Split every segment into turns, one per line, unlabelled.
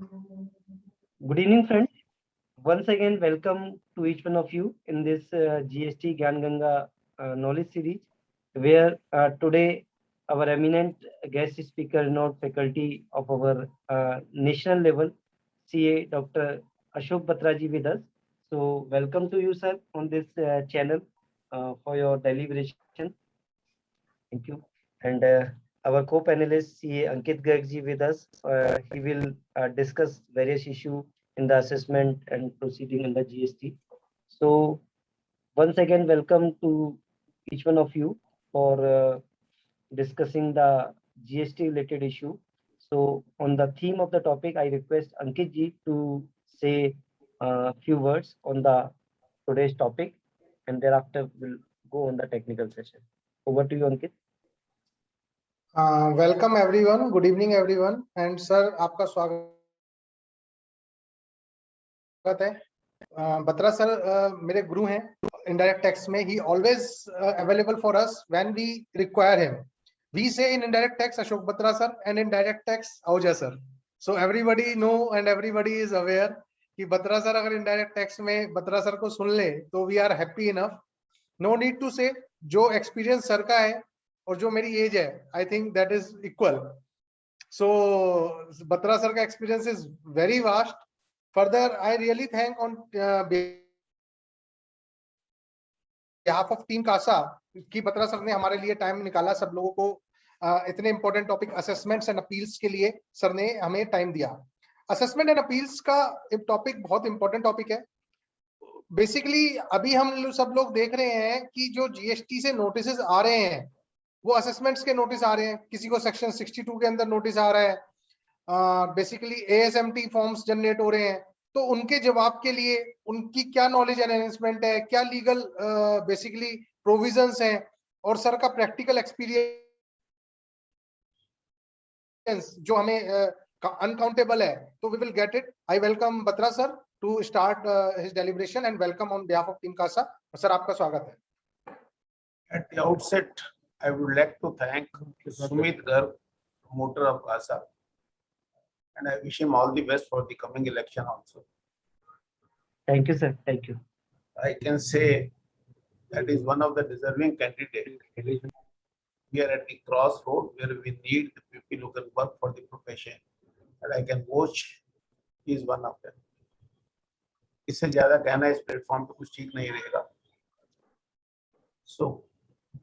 Good evening, friends. Once again, welcome to each one of you in this GST Gyan Ganga knowledge series, where today our eminent guest speaker, not faculty of our national level, CA Dr. Ashok Batraji with us. So, welcome to you, sir, on this channel for your deliberation. Thank you. And our co-panelist, CA Ankit Gargji with us. He will discuss various issues in the assessment and proceeding in the GST. So once again, welcome to each one of you for discussing the GST related issue. So on the theme of the topic, I request Ankit ji to say a few words on the today's topic, and thereafter we'll go on the technical session. Over to you, Ankit.
Welcome everyone, good evening everyone and sir आपका स्वागत है। Batra sir मेरे गुरु हैं indirect tax में। He always available for us when we require him. We say in indirect tax Ashok Batra sir and in direct tax Ahuja sir. So everybody know and everybody is aware कि Batra sir अगर indirect tax में Batra sir को सुन ले तो we are happy enough. No need to say जो experience sir का है और जो मेरी एज है, I think that is equal. So Batra sir का experience is very vast. Further I really thank on behalf of team Kasa कि बत्रा सर ने हमारे लिए टाइम निकाला, सब लोगों को इतने important topic assessments and appeals के लिए सर ने हमें टाइम दिया। असेसमेंट एंड अपील्स का टॉपिक बहुत इंपॉर्टेंट टॉपिक है। बेसिकली अभी हम सब लोग देख रहे हैं कि जो जीएसटी से नोटिस आ रहे हैं वो असेसमेंट्स के नोटिस आ रहे हैं। किसी को सेक्शन 62 के अंदर नोटिस आ रहा है, बेसिकली एएसएमटी फॉर्म्स जनरेट हो रहे हैं। तो उनके जवाब के लिए उनकी क्या नॉलेज एनहेंसमेंट है, क्या लीगल बेसिकली प्रोविजंस हैं और सर का प्रैक्टिकल एक्सपीरियंस जो हमें अनकाउंटेबल है, तो we will get it. I welcome Batra sir to start his deliberation and welcome on behalf of team कासा। सर आपका स्वागत है।
At the outset, I would like to thank Sumit Garg, promoter of CASA, and I wish him all the best for the coming election also.
Thank you, sir. Thank you.
I can say that is one of the deserving candidates. We are at the crossroad where we need the people who can work for the profession, and I can vouch he is one of them. इससे ज्यादा कहना इस platform पे कुछ ठीक नहीं रहेगा। So,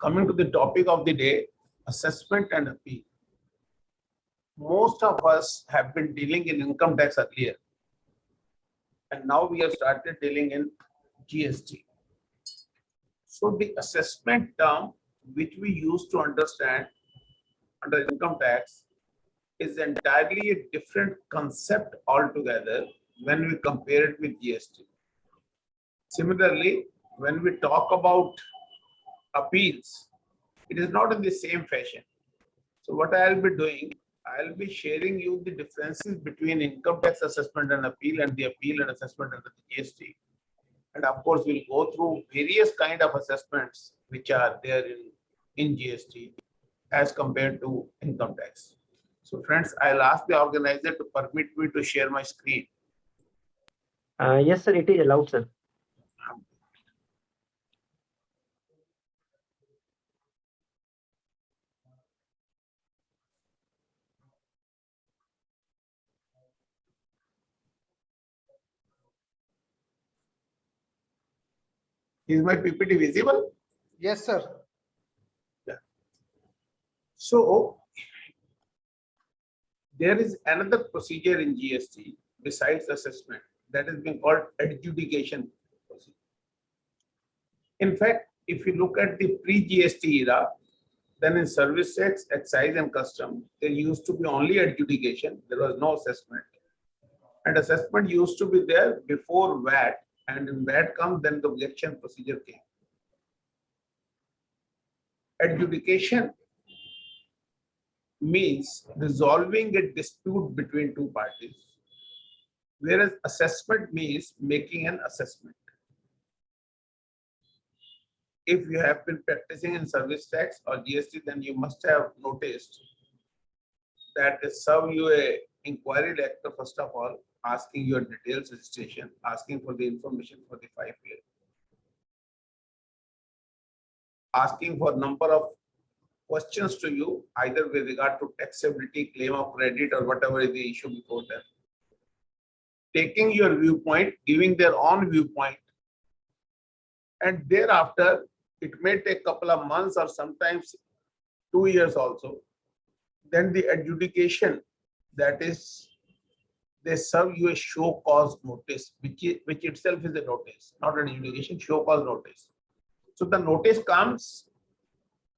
coming to the topic of the day, assessment and appeal. Most of us have been dealing in income tax earlier, and now we have started dealing in GST. So the assessment term which we used to understand under income tax is entirely a different concept altogether when we compare it with GST. Similarly, when we talk about appeals, it is not in the same fashion. So what I'll be doing, I'll be sharing you the differences between income tax assessment and appeal the appeal and assessment under the GST. And of course, we'll go through various kind of assessments which are there in GST as compared to income tax. So friends, I'll ask the organizer to permit me to share my screen.
Yes, sir, it is allowed, sir.
Is my PPT visible?
Yes, sir.
Yeah. So there is another procedure in GST besides assessment that is being called adjudication procedure. In fact, if you look at the pre-GST era, then in service tax, excise and custom, there used to be only adjudication. There was no assessment. And assessment used to be there before VAT, and in VAT comes, then the objection procedure came. Adjudication means resolving a dispute between two parties, whereas assessment means making an assessment. If you have been practicing in service tax or GST, then you must have noticed that they serve you a inquiry letter, first of all, asking your details registration, asking for the information for the 5 years, asking for number of questions to you, either with regard to taxability, claim of credit, or whatever is the issue before them. Taking your viewpoint, giving their own viewpoint, and thereafter, it may take a couple of months or sometimes 2 years also. Then the adjudication, that is, they serve you a show cause notice, which itself is a notice, not an adjudication, show cause notice. So the notice comes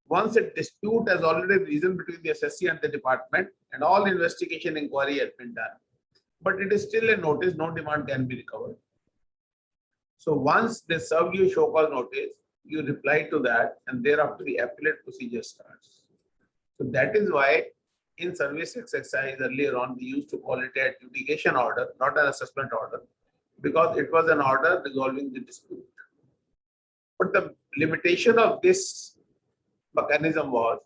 once a dispute has already arisen between the assessee and the department, and all investigation inquiry has been done. But it is still a notice, no demand can be recovered. So once they serve you a show cause notice, you reply to that, and thereafter the appellate procedure starts. So that is why in service exercise earlier on, we used to call it an adjudication order, not an assessment order, because it was an order resolving the dispute. But the limitation of this mechanism was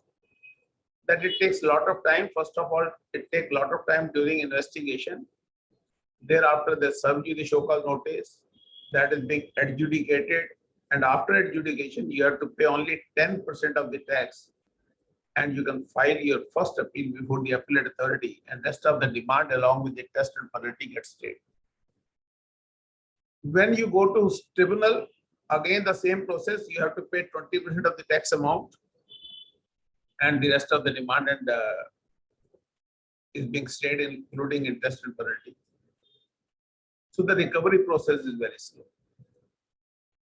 that it takes a lot of time. First of all, it takes a lot of time during investigation. Thereafter, they serve you the show cause notice that is being adjudicated. And after adjudication, you have to pay only 10% of the tax. And you can file your first appeal before the appellate authority, and rest of the demand along with the test and penalty gets paid. When you go to tribunal, again the same process, you have to pay 20% of the tax amount, and the rest of the demand and is being stayed, including interest and penalty. So the recovery process is very slow.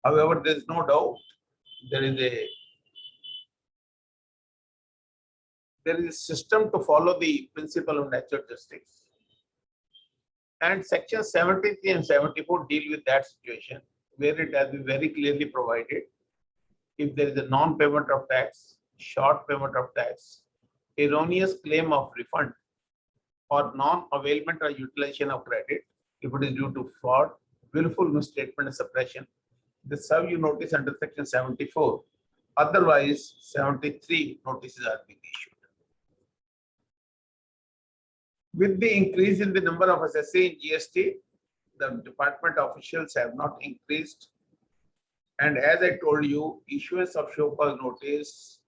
However, there is no doubt there is a system to follow the principle of natural justice. And section 73 and 74 deal with that situation, where it has been very clearly provided. If there is a non-payment of tax, short payment of tax, erroneous claim of refund, or non-availment or utilization of credit, if it is due to fraud, willful misstatement and suppression, they serve you notice under section 74. Otherwise, 73 notices are being issued. With the increase in the number of assessee in GST, the department officials have not increased. And as I told you, issuance of show cause notice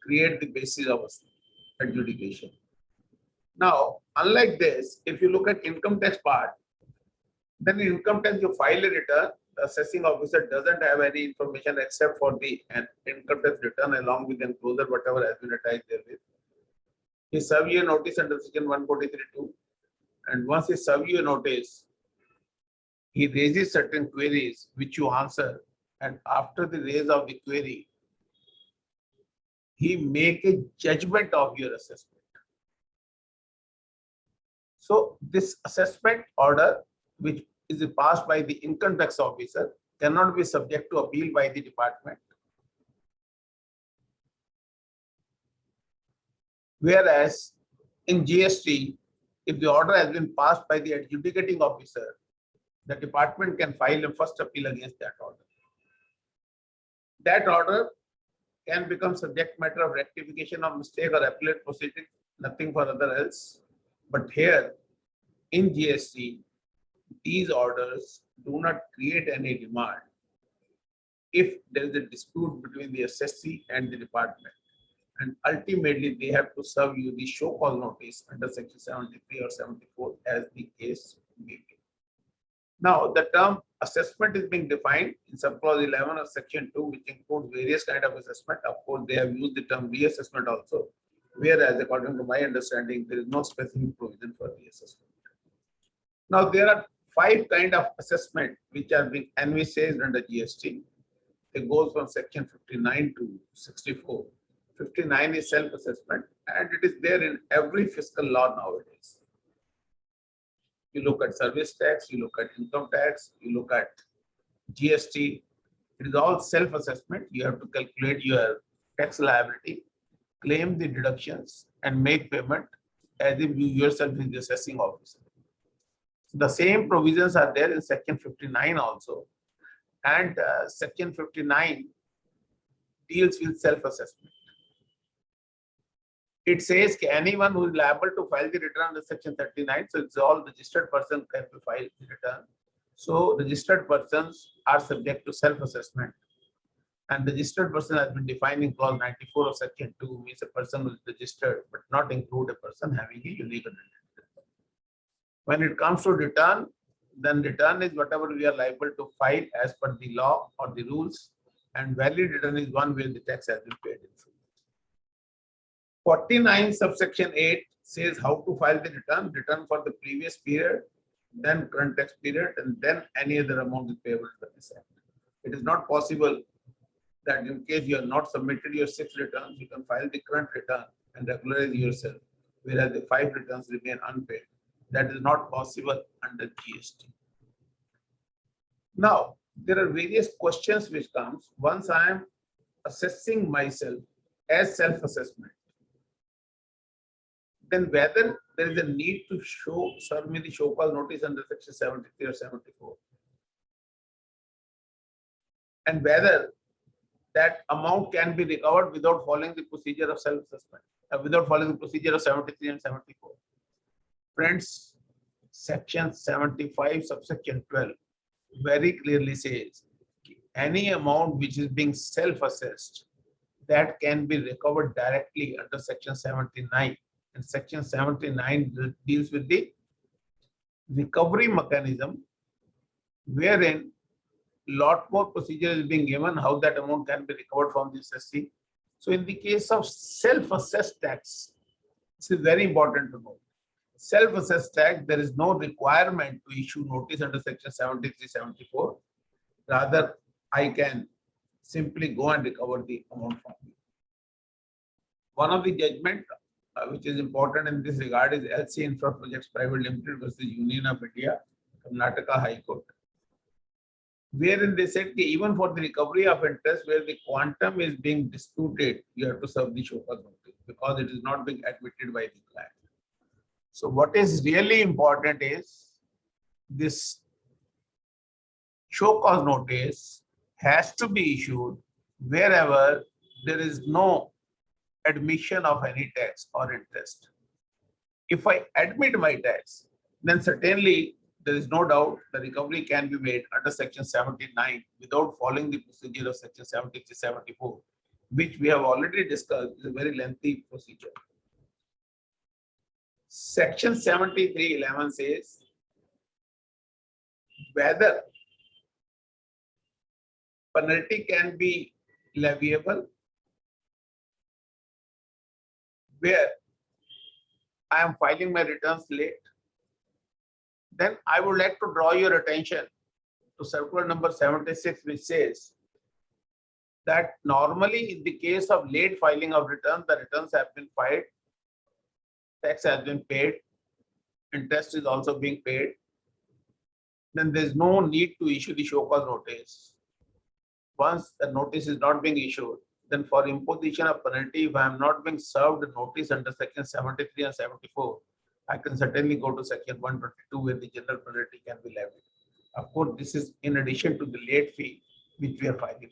create the basis of adjudication. Now, unlike this, if you look at income tax part, then in income tax you file a return, the assessing officer doesn't have any information except for the income tax return along with enclosure, whatever has been attached therewith. He serve you a notice under section 143(2), and once he serve you a notice, he raises certain queries which you answer, and after the raise of the query, he make a judgment of your assessment. So this assessment order, which is passed by the income tax officer, cannot be subject to appeal by the department. Whereas in GST, if the order has been passed by the adjudicating officer, the department can file a first appeal against that order. That order can become subject matter of rectification of mistake or appellate proceeding, nothing for other else. But here in GST, these orders do not create any demand if there is a dispute between the assessee and the department. And ultimately, they have to serve you the show cause notice under section 73 or 74 as the case may be. Now, the term assessment is being defined in subclause 11 of section 2, which includes various kind of assessment. Of course, they have used the term reassessment also, whereas according to my understanding, there is no specific provision for reassessment. Now, there are 5 kind of assessment which are being envisaged under GST. It goes from section 59 to 64. 59 is self-assessment, and it is there in every fiscal law nowadays. You look at service tax, you look at income tax, you look at GST, it is all self-assessment. You have to calculate your tax liability, claim the deductions, and make payment as if you yourself is the assessing officer. So the same provisions are there in section 59 also, and section 59 deals with self-assessment. it says anyone who is liable to file the return under section 39. So it's all registered person can file the return. So registered persons are subject to self-assessment. And registered person has been defined in clause 94 of section 2, means a person who is registered but not include a person having a unique identity. When it comes to return, then return is whatever we are liable to file as per the law or the rules, and valid return is one where the tax has been paid in full. 49 subsection 8 says how to file the return for the previous period, then current tax period, and then any other amount is payable under this act. It is not possible that in case you have not submitted your 6 returns, you can file the current return and regularize yourself, whereas the 5 returns remain unpaid. That is not possible under GST. Now, there are various questions which comes once I am assessing myself as self-assessment. Then whether there is a need to serve me the show cause notice under section 73 or 74, and whether that amount can be recovered without following the procedure of self-assessment, without following the procedure of 73 and 74. Friends, section 75 subsection 12 very clearly says any amount which is being self-assessed that can be recovered directly under section 79. And section 79 deals with the recovery mechanism, wherein lot more procedure is being given how that amount can be recovered from the assessee. So in the case of self-assessed tax, this is very important to know. Self-assessed tax, there is no requirement to issue notice under section 73, 74. Rather, I can simply go and recover the amount from you. One of the judgment which is important in this regard is LC Infra Projects Private Limited versus Union of India, Karnataka High Court, wherein they said that even for the recovery of interest where the quantum is being disputed, you have to serve the show cause notice because it is not being admitted by the client. So what is really important is this show cause notice has to be issued wherever there is no admission of any tax or interest. If I admit my tax, then certainly there is no doubt the recovery can be made under section 79 without following the procedure of section 73, 74, which we have already discussed is a very lengthy procedure. Section 73(11) says whether penalty can be leviable where I am filing my returns late. Then I would like to draw your attention to circular number 76, which says that normally in the case of late filing of returns, the returns have been filed, tax has been paid, interest is also being paid, then there is no need to issue the show cause notice. Once the notice is not being issued, then for imposition of penalty, if I am not being served notice under section 73 and 74, I can certainly go to section 122 where the general penalty can be levied. Of course, this is in addition to the late fee which we are filing.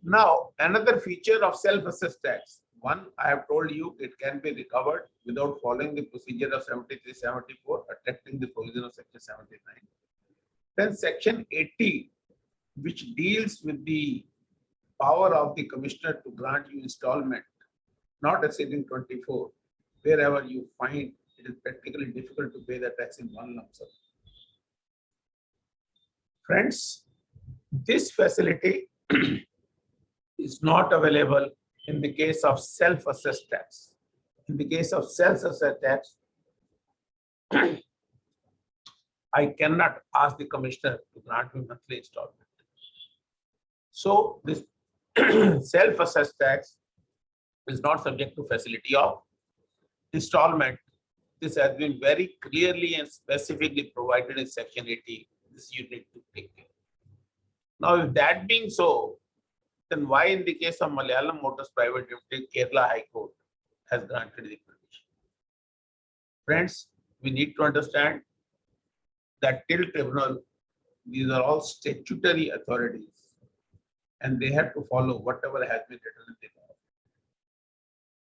Now, another feature of self-assessed tax. One, I have told you it can be recovered without following the procedure of 73, 74, affecting the provision of section 79. Then section 80, which deals with the power of the commissioner to grant you installment, not exceeding 24, wherever you find it is practically difficult to pay the tax in one lump sum. Friends, this facility is not available in the case of self-assessed tax. In the case of self-assessed tax, I cannot ask the commissioner to grant me monthly installment. So this self-assessed tax is not subject to facility of installment. This has been very clearly and specifically provided in section 80. This you need to take care. Now, if that being so, then why in the case of Malayalam Motors Private Limited, Kerala High Court has granted the permission? Friends, we need to understand that till tribunal, these are all statutory authorities and they have to follow whatever has been written in the law.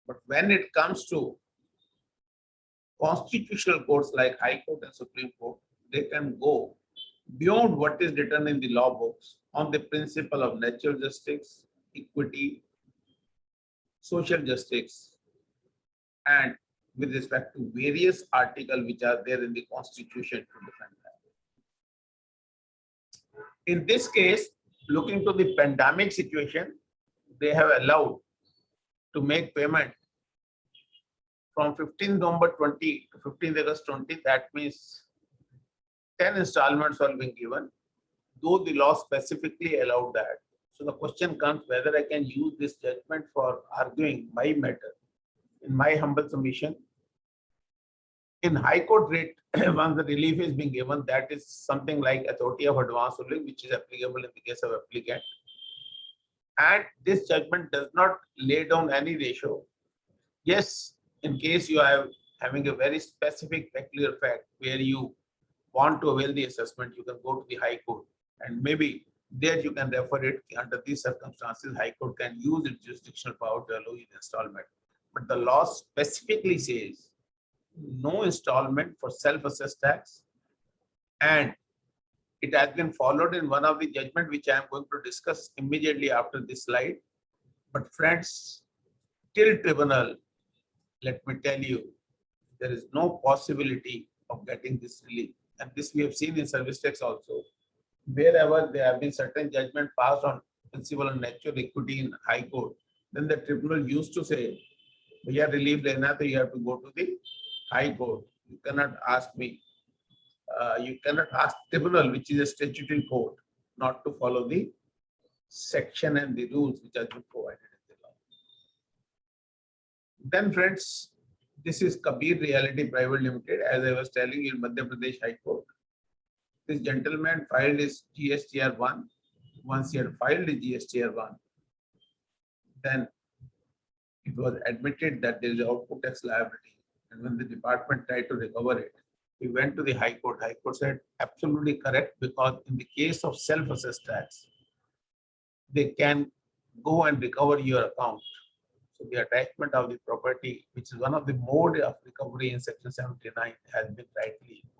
But when it comes to constitutional courts like High Court and Supreme Court, they can go beyond what is written in the law books on the principle of natural justice, equity, social justice, and with respect to various articles which are there in the Constitution to defend that. In this case, looking to the pandemic situation, they have allowed to make payment from 15 November 20 to 15 August 20. That means 10 installments are being given, though the law specifically allowed that. So the question comes whether I can use this judgment for arguing my matter. In my humble submission, in High Court rate, once the relief is being given, that is something like authority of advance ruling, which is applicable in the case of applicant. And this judgment does not lay down any ratio. Yes, in case you are having a very specific peculiar fact where you want to avail the assessment, you can go to the High Court, and maybe there you can refer it. Under these circumstances, High Court can use its jurisdictional power to allow you the installment. But the law specifically says no installment for self-assessed tax, and it has been followed in one of the judgment which I am going to discuss immediately after this slide. But friends, till tribunal, let me tell you, there is no possibility of getting this relief. And this we have seen in service tax also. Wherever there have been certain judgment passed on principle of natural equity in High Court, then the tribunal used to say, "We are relief lena, so you have to go to the High Court. You cannot ask me. You cannot ask tribunal, which is a statutory court, not to follow the section and the rules which have been provided in the law." Then friends, this is Kabir Realty Private Limited. As I was telling you, in Madhya Pradesh High Court, this gentleman filed his GSTR 1. Once he had filed his GSTR 1, then it was admitted that there is output tax liability. And when the department tried to recover it, he went to the High Court. High Court said, absolutely correct, because in the case of self-assessed tax, they can go and recover your account. So the attachment of the property, which is one of the mode of recovery in Section 79, has been rightly invoked.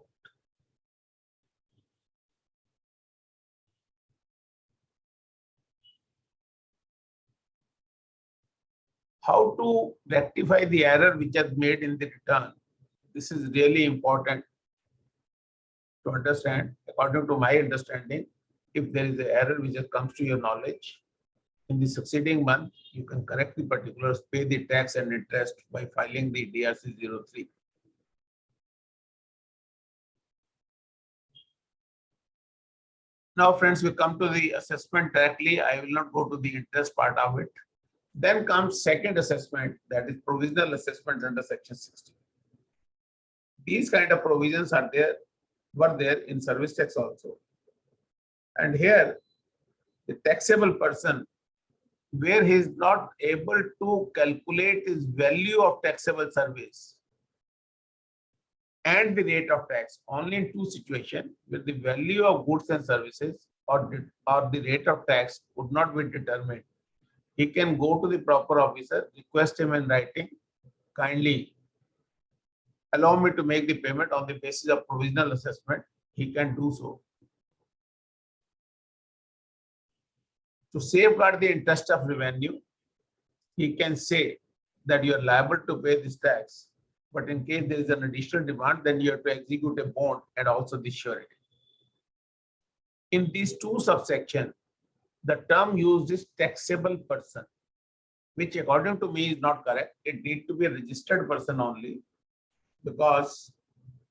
How to rectify the error which is made in the return? This is really important to understand. According to my understanding, if there is an error which comes to your knowledge, in the succeeding month, you can correct the particulars, pay the tax and interest by filing the DRC 03. Now, friends, we come to the assessment directly. I will not go to the interest part of it. Then comes second assessment, that is provisional assessment under Section 60. These kind of provisions were there in service tax also. And here, the taxable person, where he is not able to calculate his value of taxable service and the rate of tax, only in two situations, where the value of goods and services or the rate of tax would not be determined. He can go to the proper officer, request him in writing, kindly allow me to make the payment on the basis of provisional assessment. He can do so. To safeguard the interest of revenue, he can say that you are liable to pay this tax, but in case there is an additional demand, then you have to execute a bond and also the surety. In these two subsections, the term used is taxable person, which according to me is not correct. It needs to be a registered person only, because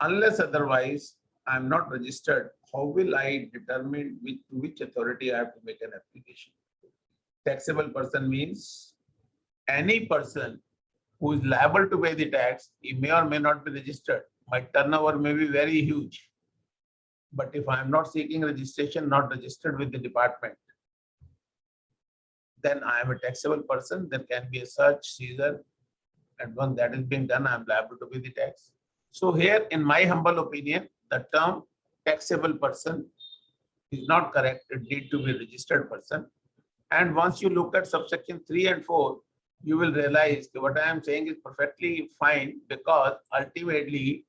unless otherwise I am not registered, how will I determine to which authority I have to make an application? Taxable person means any person who is liable to pay the tax. He may or may not be registered. My turnover may be very huge. But if I am not seeking registration, not registered with the department, then I am a taxable person. There can be a search, seizure, and once that is being done, I am liable to pay the tax. So here, in my humble opinion, the term taxable person is not correct. It needs to be a registered person. And once you look at subsection 3 and 4, you will realize that what I am saying is perfectly fine, because ultimately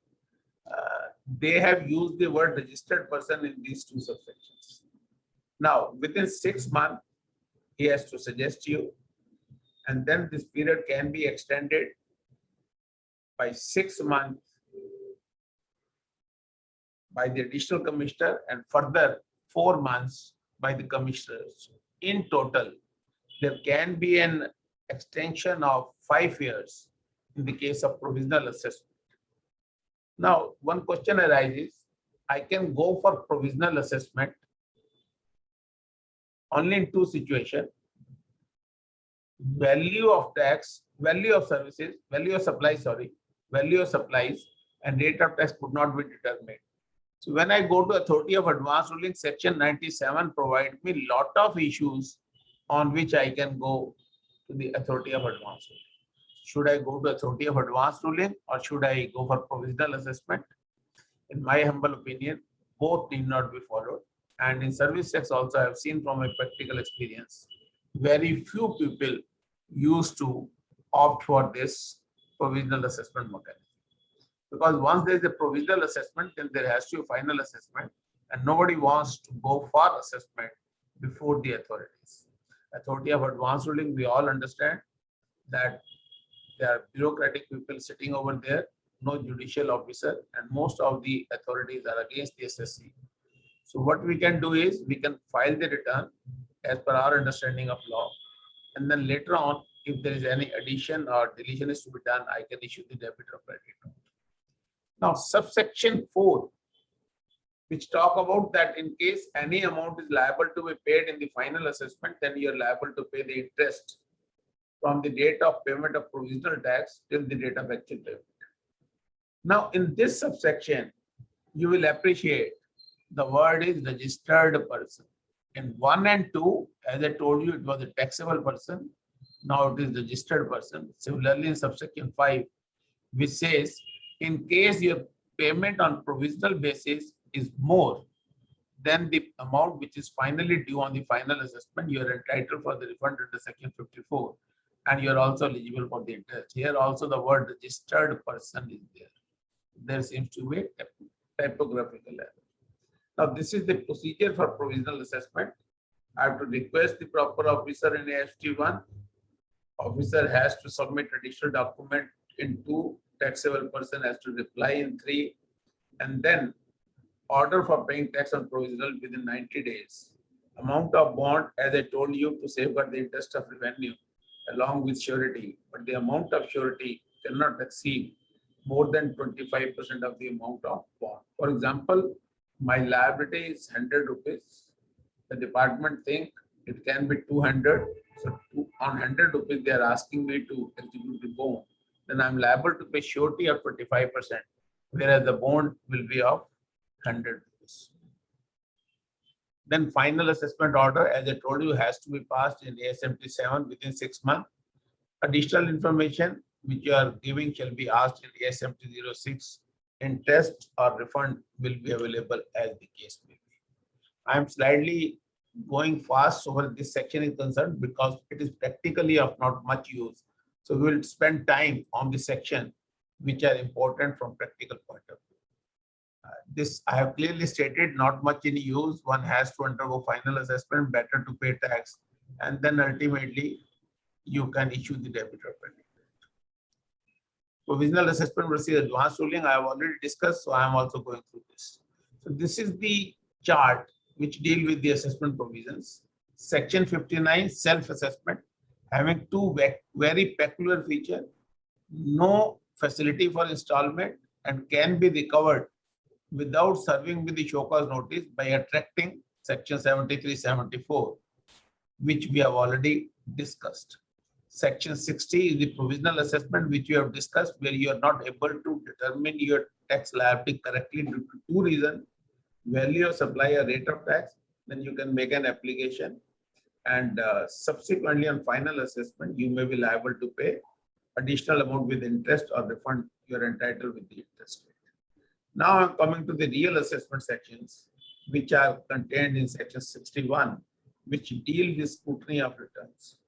they have used the word registered person in these two subsections. Now, within 6 months, he has to suggest you, and then this period can be extended by 6 months by the additional commissioner and further 4 months by the commissioners. In total, there can be an extension of 5 years in the case of provisional assessment. Now, one question arises, I can go for provisional assessment only in two situations: value of tax, value of services, value of supplies, value of supplies, and rate of tax could not be determined. So when I go to Authority of Advance Ruling, Section 97 provide me lot of issues on which I can go to the Authority of Advance Ruling. Should I go to Authority of Advance Ruling or should I go for provisional assessment? In my humble opinion, both need not be followed. And in service tax also, I have seen from my practical experience, very few people used to opt for this provisional assessment mechanism. Because once there is a provisional assessment, then there has to be a final assessment, and nobody wants to go for assessment before the authorities. Authority of Advance Ruling, we all understand that there are bureaucratic people sitting over there, no judicial officer, and most of the authorities are against the SSC. So what we can do is we can file the return as per our understanding of law, and then later on, if there is any addition or deletion is to be done, I can issue the debit or credit note. Now, subsection 4, which talk about that in case any amount is liable to be paid in the final assessment, then you are liable to pay the interest from the date of payment of provisional tax till the date of actual payment. Now, in this subsection, you will appreciate the word is registered person. In 1 and 2, as I told you, it was a taxable person. Now it is registered person. Similarly, in subsection 5, which says, in case your payment on provisional basis is more than the amount which is finally due on the final assessment, you are entitled for the refund under section 54, and you are also eligible for the interest. Here also the word registered person is there. There seems to be a typographical error. Now, this is the procedure for provisional assessment. I have to request the proper officer in AST1. Officer has to submit additional document in 2. Taxable person has to reply in 3. And then order for paying tax on provisional within 90 days. Amount of bond, as I told you, to safeguard the interest of revenue along with surety. But the amount of surety cannot exceed more than 25% of the amount of bond. For example, my liability is 100 rupees. The department think it can be 200. So on 100 rupees, they are asking me to execute the bond. Then I'm liable to pay surety of 25%, whereas the bond will be of 100 rupees. Then final assessment order, as I told you, has to be passed in ASMT 7 within 6 months. Additional information which you are giving shall be asked in ASMT 06. Interest or refund will be available as the case may be. I am slightly going fast over this section is concerned because it is practically of not much use. So we will spend time on the section which are important from practical point of view. This I have clearly stated, not much in use. One has to undergo final assessment, better to pay tax, and then ultimately you can issue the debit or credit. Provisional assessment versus advanced ruling, I have already discussed, so I am also going through this. So this is the chart which deal with the assessment provisions. Section 59, self-assessment, having 2 very peculiar features: no facility for installment and can be recovered without serving with the show cause notice by attracting section 73-74, which we have already discussed. Section 60 is the provisional assessment, which we have discussed, where you are not able to determine your tax liability correctly due to 2 reasons: value of supply or rate of tax. Then you can make an application, and subsequently on final assessment, you may be liable to pay additional amount with interest or refund you are entitled with the interest rate. Now I'm coming to the real assessment sections, which are contained in section 61, which deal with scrutiny of returns.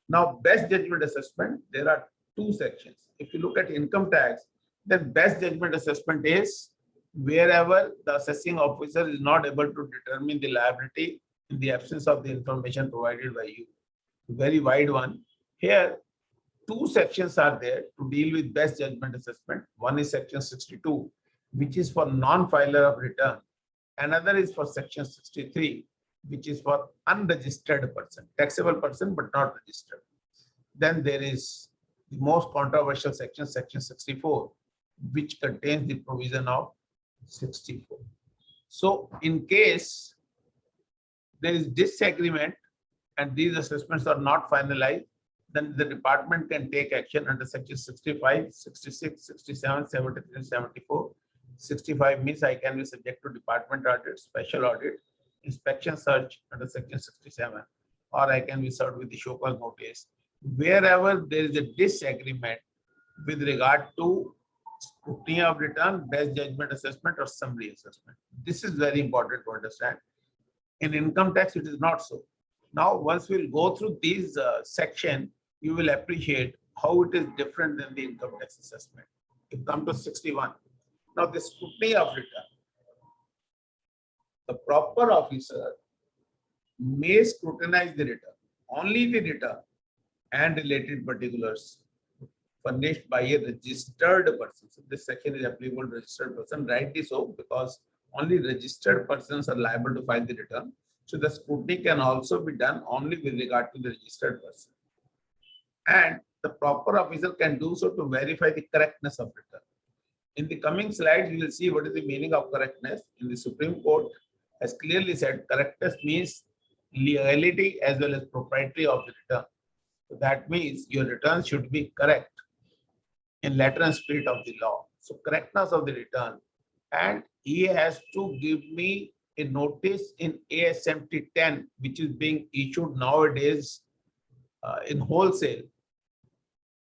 Now, best judgment assessment, there are two sections. If you look at income tax, then best judgment assessment is wherever the assessing officer is not able to determine the liability in the absence of the information provided by you. Very wide one. Here, two sections are there to deal with best judgment assessment. One is section 62, which is for non-filer of return. Another is for section 63, which is for unregistered person, taxable person, but not registered. Then there is the most controversial section, section 64, which contains the provision of 64. So in case there is disagreement and these assessments are not finalized, then the department can take action under section 65, 66, 67, 73, 74. 65 means I can be subject to department audit, special audit, inspection search under section 67, or I can be served with the show cause notice. Wherever there is a disagreement with regard to scrutiny of return, best judgment assessment, or summary assessment. This is very important to understand. In income tax, it is not so. Now, once we'll go through these section, you will appreciate how it is different than the income tax assessment. You come to 61. Now, the scrutiny of return. The proper officer may scrutinize the return, only the return and related particulars furnished by a registered person. So this section is applicable to registered person, rightly so, because only registered persons are liable to file the return. So the scrutiny can also be done only with regard to the registered person. And the proper officer can do so to verify the correctness of return. In the coming slides, you will see what is the meaning of correctness. In the Supreme Court has clearly said correctness means legality as well as propriety of the return. So that means your return should be correct in letter and spirit of the law. So correctness of the return, and he has to give me a notice in ASMT 10, which is being issued nowadays in wholesale,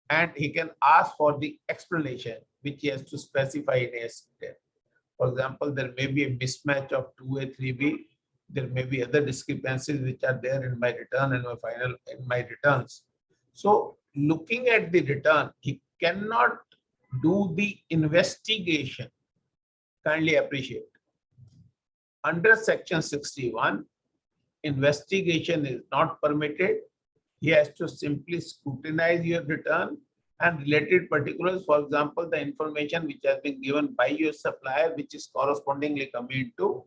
and he can ask for the explanation which he has to specify in ASMT 10. For example, there may be a mismatch of 2A, 3B. There may be other discrepancies which are there in my return and my returns. So looking at the return, he cannot do the investigation. Kindly appreciate. Under section 61, investigation is not permitted. He has to simply scrutinize your return and related particulars. For example, the information which has been given by your supplier, which is correspondingly coming to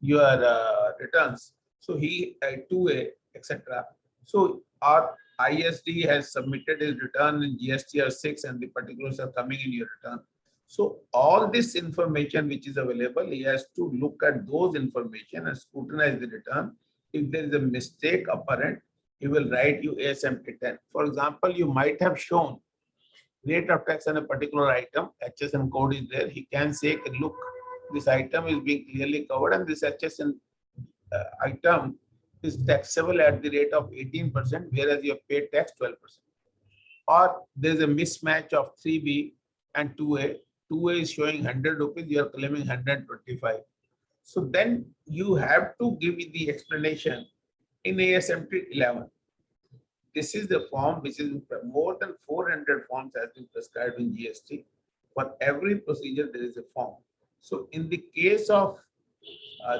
your returns. So he 2A, etc. So our ISD has submitted his return in GSTR 6 and the particulars are coming in your return. So all this information which is available, he has to look at those information and scrutinize the return. If there is a mistake apparent, he will write you ASMT 10. For example, you might have shown rate of tax on a particular item, HSN code is there. He can say, look, this item is being clearly covered and this HSN item is taxable at the rate of 18%, whereas you have paid tax 12%. Or there is a mismatch of 3B and 2A. 2A is showing 100 rupees, you are claiming 125. So then you have to give me the explanation in ASMT 11. This is the form which is more than 400 forms has been prescribed in GST. For every procedure, there is a form. So in the case of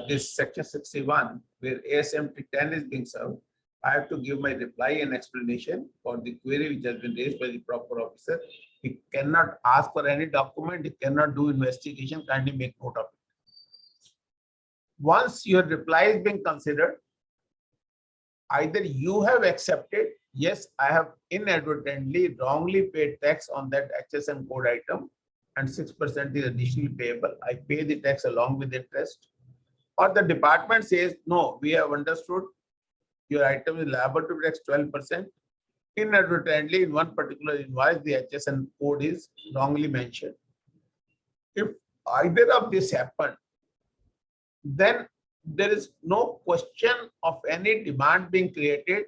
this section 61, where ASMT 10 is being served, I have to give my reply and explanation for the query which has been raised by the proper officer. He cannot ask for any document, he cannot do investigation, kindly make note of it. Once your reply is being considered, either you have accepted, yes, I have inadvertently wrongly paid tax on that HSN code item and 6% is additionally payable. I pay the tax along with interest. Or the department says, no, we have understood your item is liable to tax 12%. Inadvertently, in one particular invoice, the HSN code is wrongly mentioned. If either of this happened, then there is no question of any demand being created,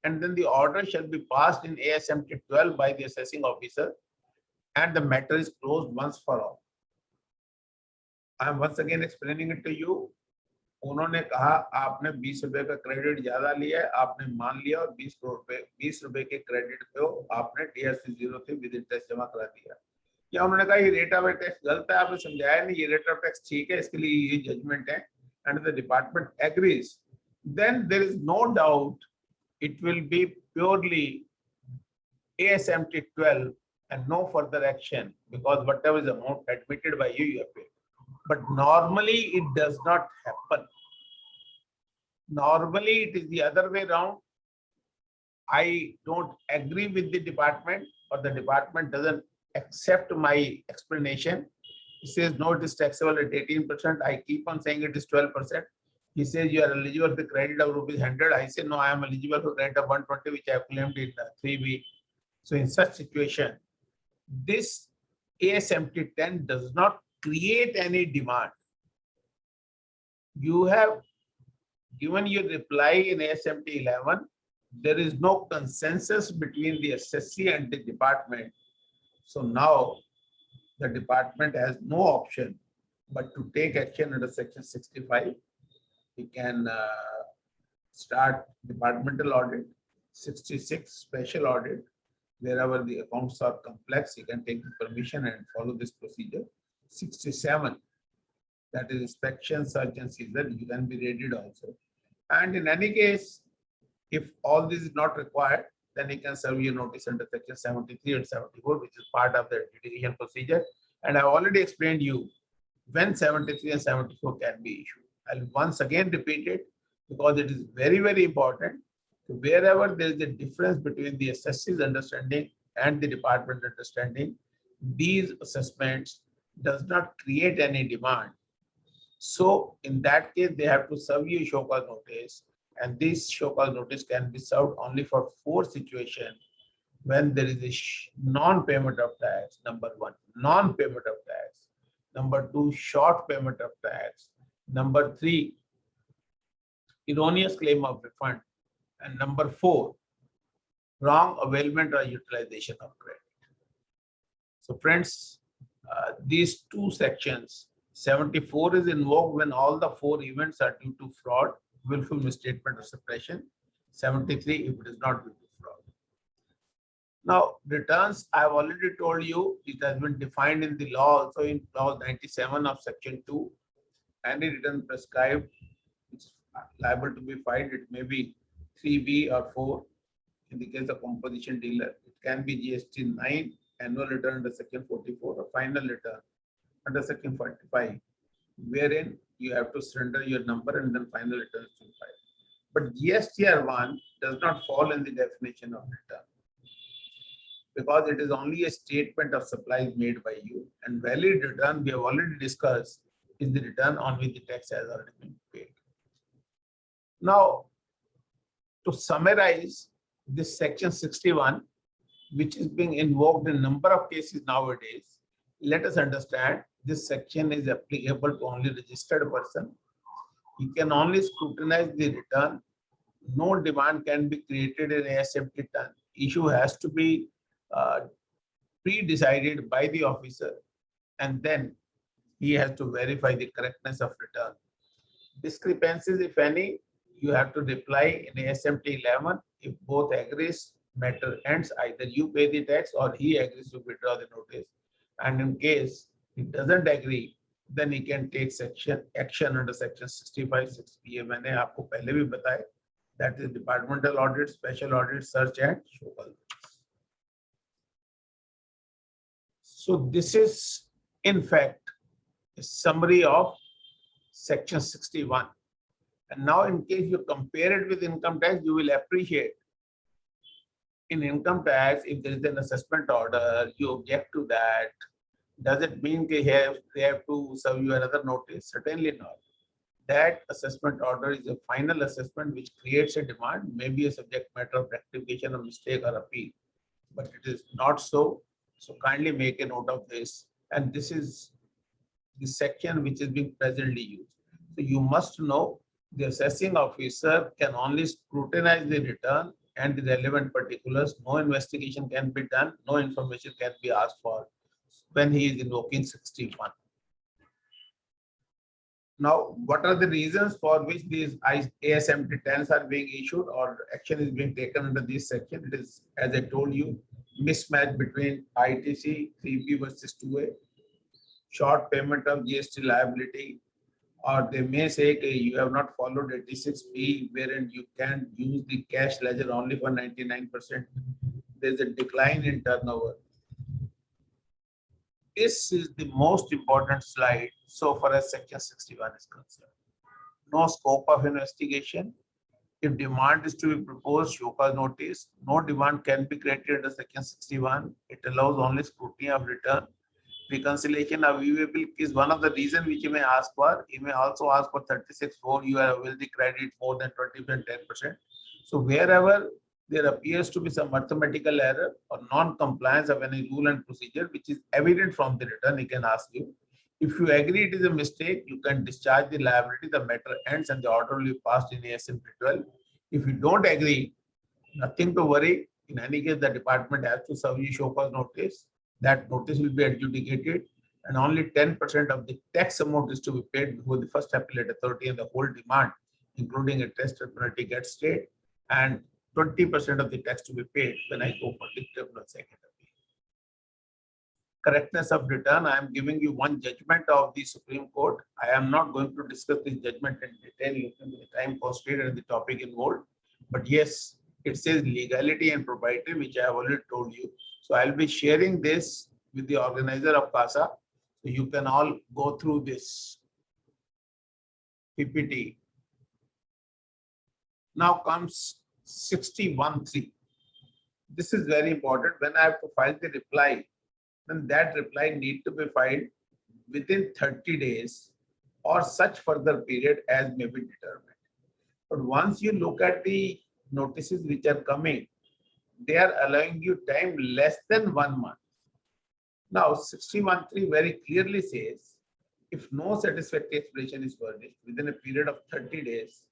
and then the order shall be passed in ASMT 12 by the assessing officer, and the matter is closed once for all. I am once again explaining it to you. उन्होंने कहा आपने 20 रुपए का credit ज्यादा लिया है, आपने मान लिया और 20 रुपए के क्रेडिट पे आपने DRC 0 थे विद इंटरेस्ट जमा करा दिया। या उन्होंने कहा ये रेट ऑफ टैक्स गलत है, आपने समझाया नहीं, ये रेट ऑफ टैक्स ठीक है, इसके लिए ये जजमेंट है and the department agrees, then there is no doubt it will be purely ASMT 12 and no further action, because whatever is amount admitted by you, you have paid. But normally it does not happen. Normally it is the other way around. I don't agree with the department, or the department doesn't accept my explanation. He says no, it is taxable at 18%. I keep on saying it is 12%. He says you are eligible for the credit of rupees 100. I say no, I am eligible for credit of 120, which I have claimed in 3B. So in such situation, this ASMT 10 does not create any demand. You have given your reply in ASMT 11. There is no consensus between the assessee and the department. So now the department has no option but to take action under section 65. He can start departmental audit, 66 special audit. Wherever the accounts are complex, he can take the permission and follow this procedure. 67, that is inspection, search and seizure, you can be raided also. And in any case, if all this is not required, then he can serve you notice under section 73 and 74, which is part of the adjudication procedure. And I've already explained you when 73 and 74 can be issued. I'll once again repeat it because it is very, very important. Wherever there is a difference between the assessee's understanding and the department understanding, these assessments does not create any demand. So in that case, they have to serve you show cause notice, and this show cause notice can be served only for 4 situations when there is a non-payment of tax. Number 1, non-payment of tax. Number 2, short payment of tax. Number 3, erroneous claim of refund. And number 4, wrong availment or utilization of credit. So friends, these 2 sections, 74 is invoked when all the 4 events are due to fraud, willful misstatement or suppression. 73 if it is not due to fraud. Now returns, I have already told you, it has been defined in the law also in clause 97 of section 2. Any return prescribed is liable to be filed. It may be 3B or 4. In the case of composition dealer, it can be GST 9, annual return under section 44, or final return under section 45, wherein you have to surrender your number and then final return is to be filed. But GSTR 1 does not fall in the definition of return, because it is only a statement of supplies made by you, and valid return we have already discussed is the return on which the tax has already been paid. Now, to summarize this section 61, which is being invoked in a number of cases nowadays, let us understand this section is applicable to only registered person. He can only scrutinize the return. No demand can be created in ASMT 10. Issue has to be pre-decided by the officer, and then he has to verify the correctness of return. Discrepancies, if any, you have to reply in ASMT 11. If both agrees, matter ends. Either you pay the tax or he agrees to withdraw the notice. And in case he doesn't agree, then he can take action under section 65, 6 मैंने आपको पहले भी बताया, that is departmental audit, special audit, search and show cause. So this is in fact a summary of section 61. And now in case you compare it with income tax, you will appreciate in income tax, if there is an assessment order, you object to that. Does it mean they have to serve you another notice? Certainly not. That assessment order is a final assessment which creates a demand, maybe a subject matter of rectification of mistake or appeal, but it is not so. So kindly make a note of this. And this is the section which is being presently used. So you must know the assessing officer can only scrutinize the return and the relevant particulars. No investigation can be done. No information can be asked for when he is invoking 61. Now, what are the reasons for which these ASMT 10s are being issued or action is being taken under this section? It is, as I told you, mismatch between ITC 3B versus 2A, short payment of GST liability, or they may say that you have not followed 86B, wherein you can use the cash ledger only for 99%. There's a decline in turnover. This is the most important slide so far as section 61 is concerned. No scope of investigation. If demand is to be proposed, show cause notice. No demand can be created under section 61. It allows only scrutiny of return. Reconciliation available is one of the reasons which you may ask for. You may also ask for 36(4). You are will the credit more than 20% 10%. So wherever there appears to be some mathematical error or non-compliance of any rule and procedure which is evident from the return, he can ask you. If you agree it is a mistake, you can discharge the liability, the matter ends and the order will be passed in ASMP 12. If you don't agree, nothing to worry. In any case, the department has to serve you show cause notice. That notice will be adjudicated and only 10% of the tax amount is to be paid before the first appellate authority and the whole demand, including a test penalty, gets stayed, and 20% of the tax to be paid when I go for the tribunal second appeal. Correctness of return, I am giving you one judgment of the Supreme Court. I am not going to discuss this judgment in detail, looking at the time constraint and the topic involved. But yes, it says legality and propriety, which I have already told you. So I'll be sharing this with the organizer of CASA. So you can all go through this PPT. Now comes 61(3). This is very important. When I have to file the reply, then that reply need to be filed within 30 days or such further period as may be determined. But once you look at the notices which are coming, they are allowing you time less than 1 month. Now, 61(3) very clearly says, if no satisfactory explanation is furnished within a period of 30 days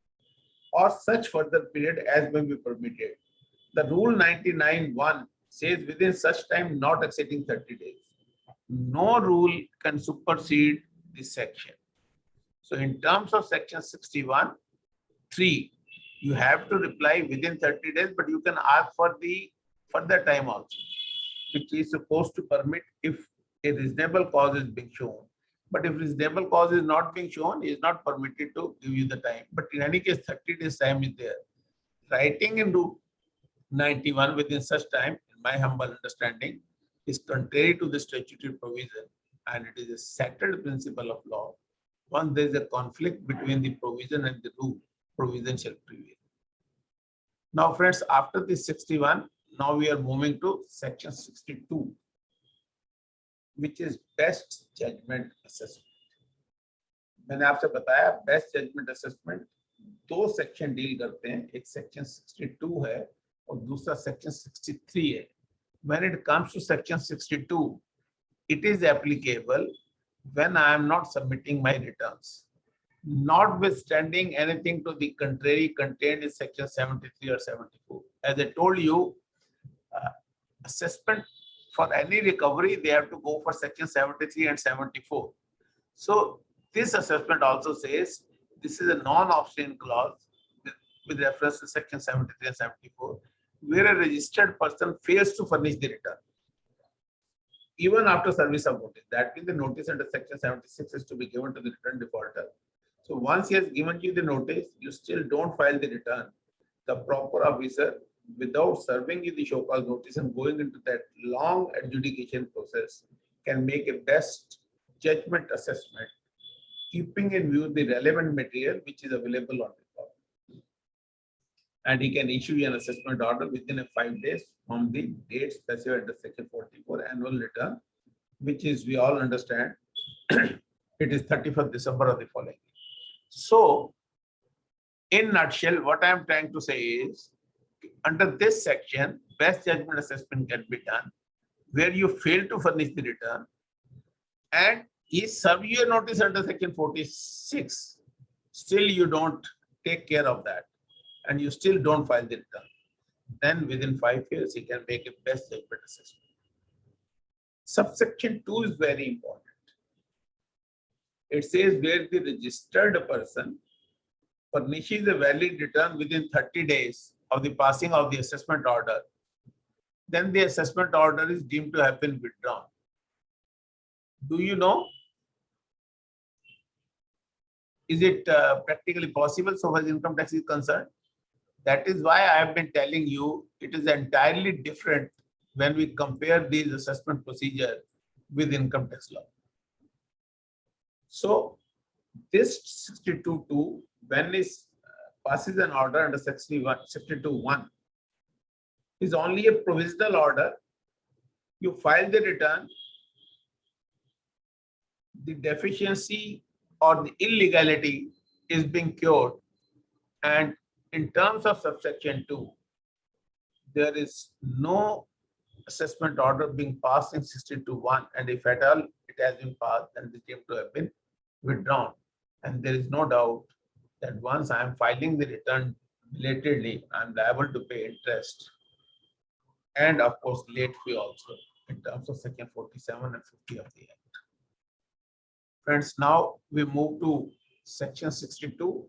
or such further period as may be permitted, the rule 99(1) says within such time not exceeding 30 days. No rule can supersede this section. So in terms of section 61(3), you have to reply within 30 days, but you can ask for the further time also, which is supposed to permit if a reasonable cause is being shown. But if reasonable cause is not being shown, is not permitted to give you the time. But in any case, 30 days time is there. Writing in Rule 91 within such time, in my humble understanding, is contrary to the statutory provision, and it is a settled principle of law. Once there is a conflict between the provision and the rule, provision shall prevail. Now, friends, after this 61, now we are moving to section 62, which is best judgment assessment. मैंने आपसे बताया best judgement assessment दो section deal करते हैं, एक section 62 है और दूसरा सेक्शन 63 है. When it comes to section 62, it is applicable when I am not submitting my returns, notwithstanding anything to the contrary contained in section 73 or 74. As I told you, assessment for any recovery, they have to go for section 73 and 74. So this assessment also says this is a non-obstinate clause with reference to section 73 and 74, where a registered person fails to furnish the return, even after service of notice. That means the notice under section 76 is to be given to the return defaulter. So once he has given you the notice, you still don't file the return, the proper officer, without serving you the show cause notice and going into that long adjudication process, can make a best judgment assessment, keeping in view the relevant material which is available on record. And he can issue an assessment order within 5 days from the date specified under section 44 annual return, which is, we all understand, it is 31st December of the following. So, in nutshell, what I am trying to say is, under this section, best judgment assessment can be done where you fail to furnish the return and he serves you a notice under section 46. Still, you don't take care of that and you still don't file the return. Then within 5 years, he can make a best judgment assessment. Subsection 2 is very important. It says where the registered person furnishes a valid return within 30 days of the passing of the assessment order, then the assessment order is deemed to have been withdrawn. Do you know? Is it practically possible so far as income tax is concerned? That is why I have been telling you it is entirely different when we compare these assessment procedure with income tax law. So this 62(2), when it passes an order under 62(1), is only a provisional order. You file the return, the deficiency or the illegality is being cured, and in terms of subsection 2, there is no assessment order being passed in 62(1), and if at all it has been passed, then it is deemed to have been withdrawn. And there is no doubt that once I am filing the return belatedly, I am liable to pay interest and of course late fee also in terms of section 47 and 50 of the Act. Friends, now we move to section 62,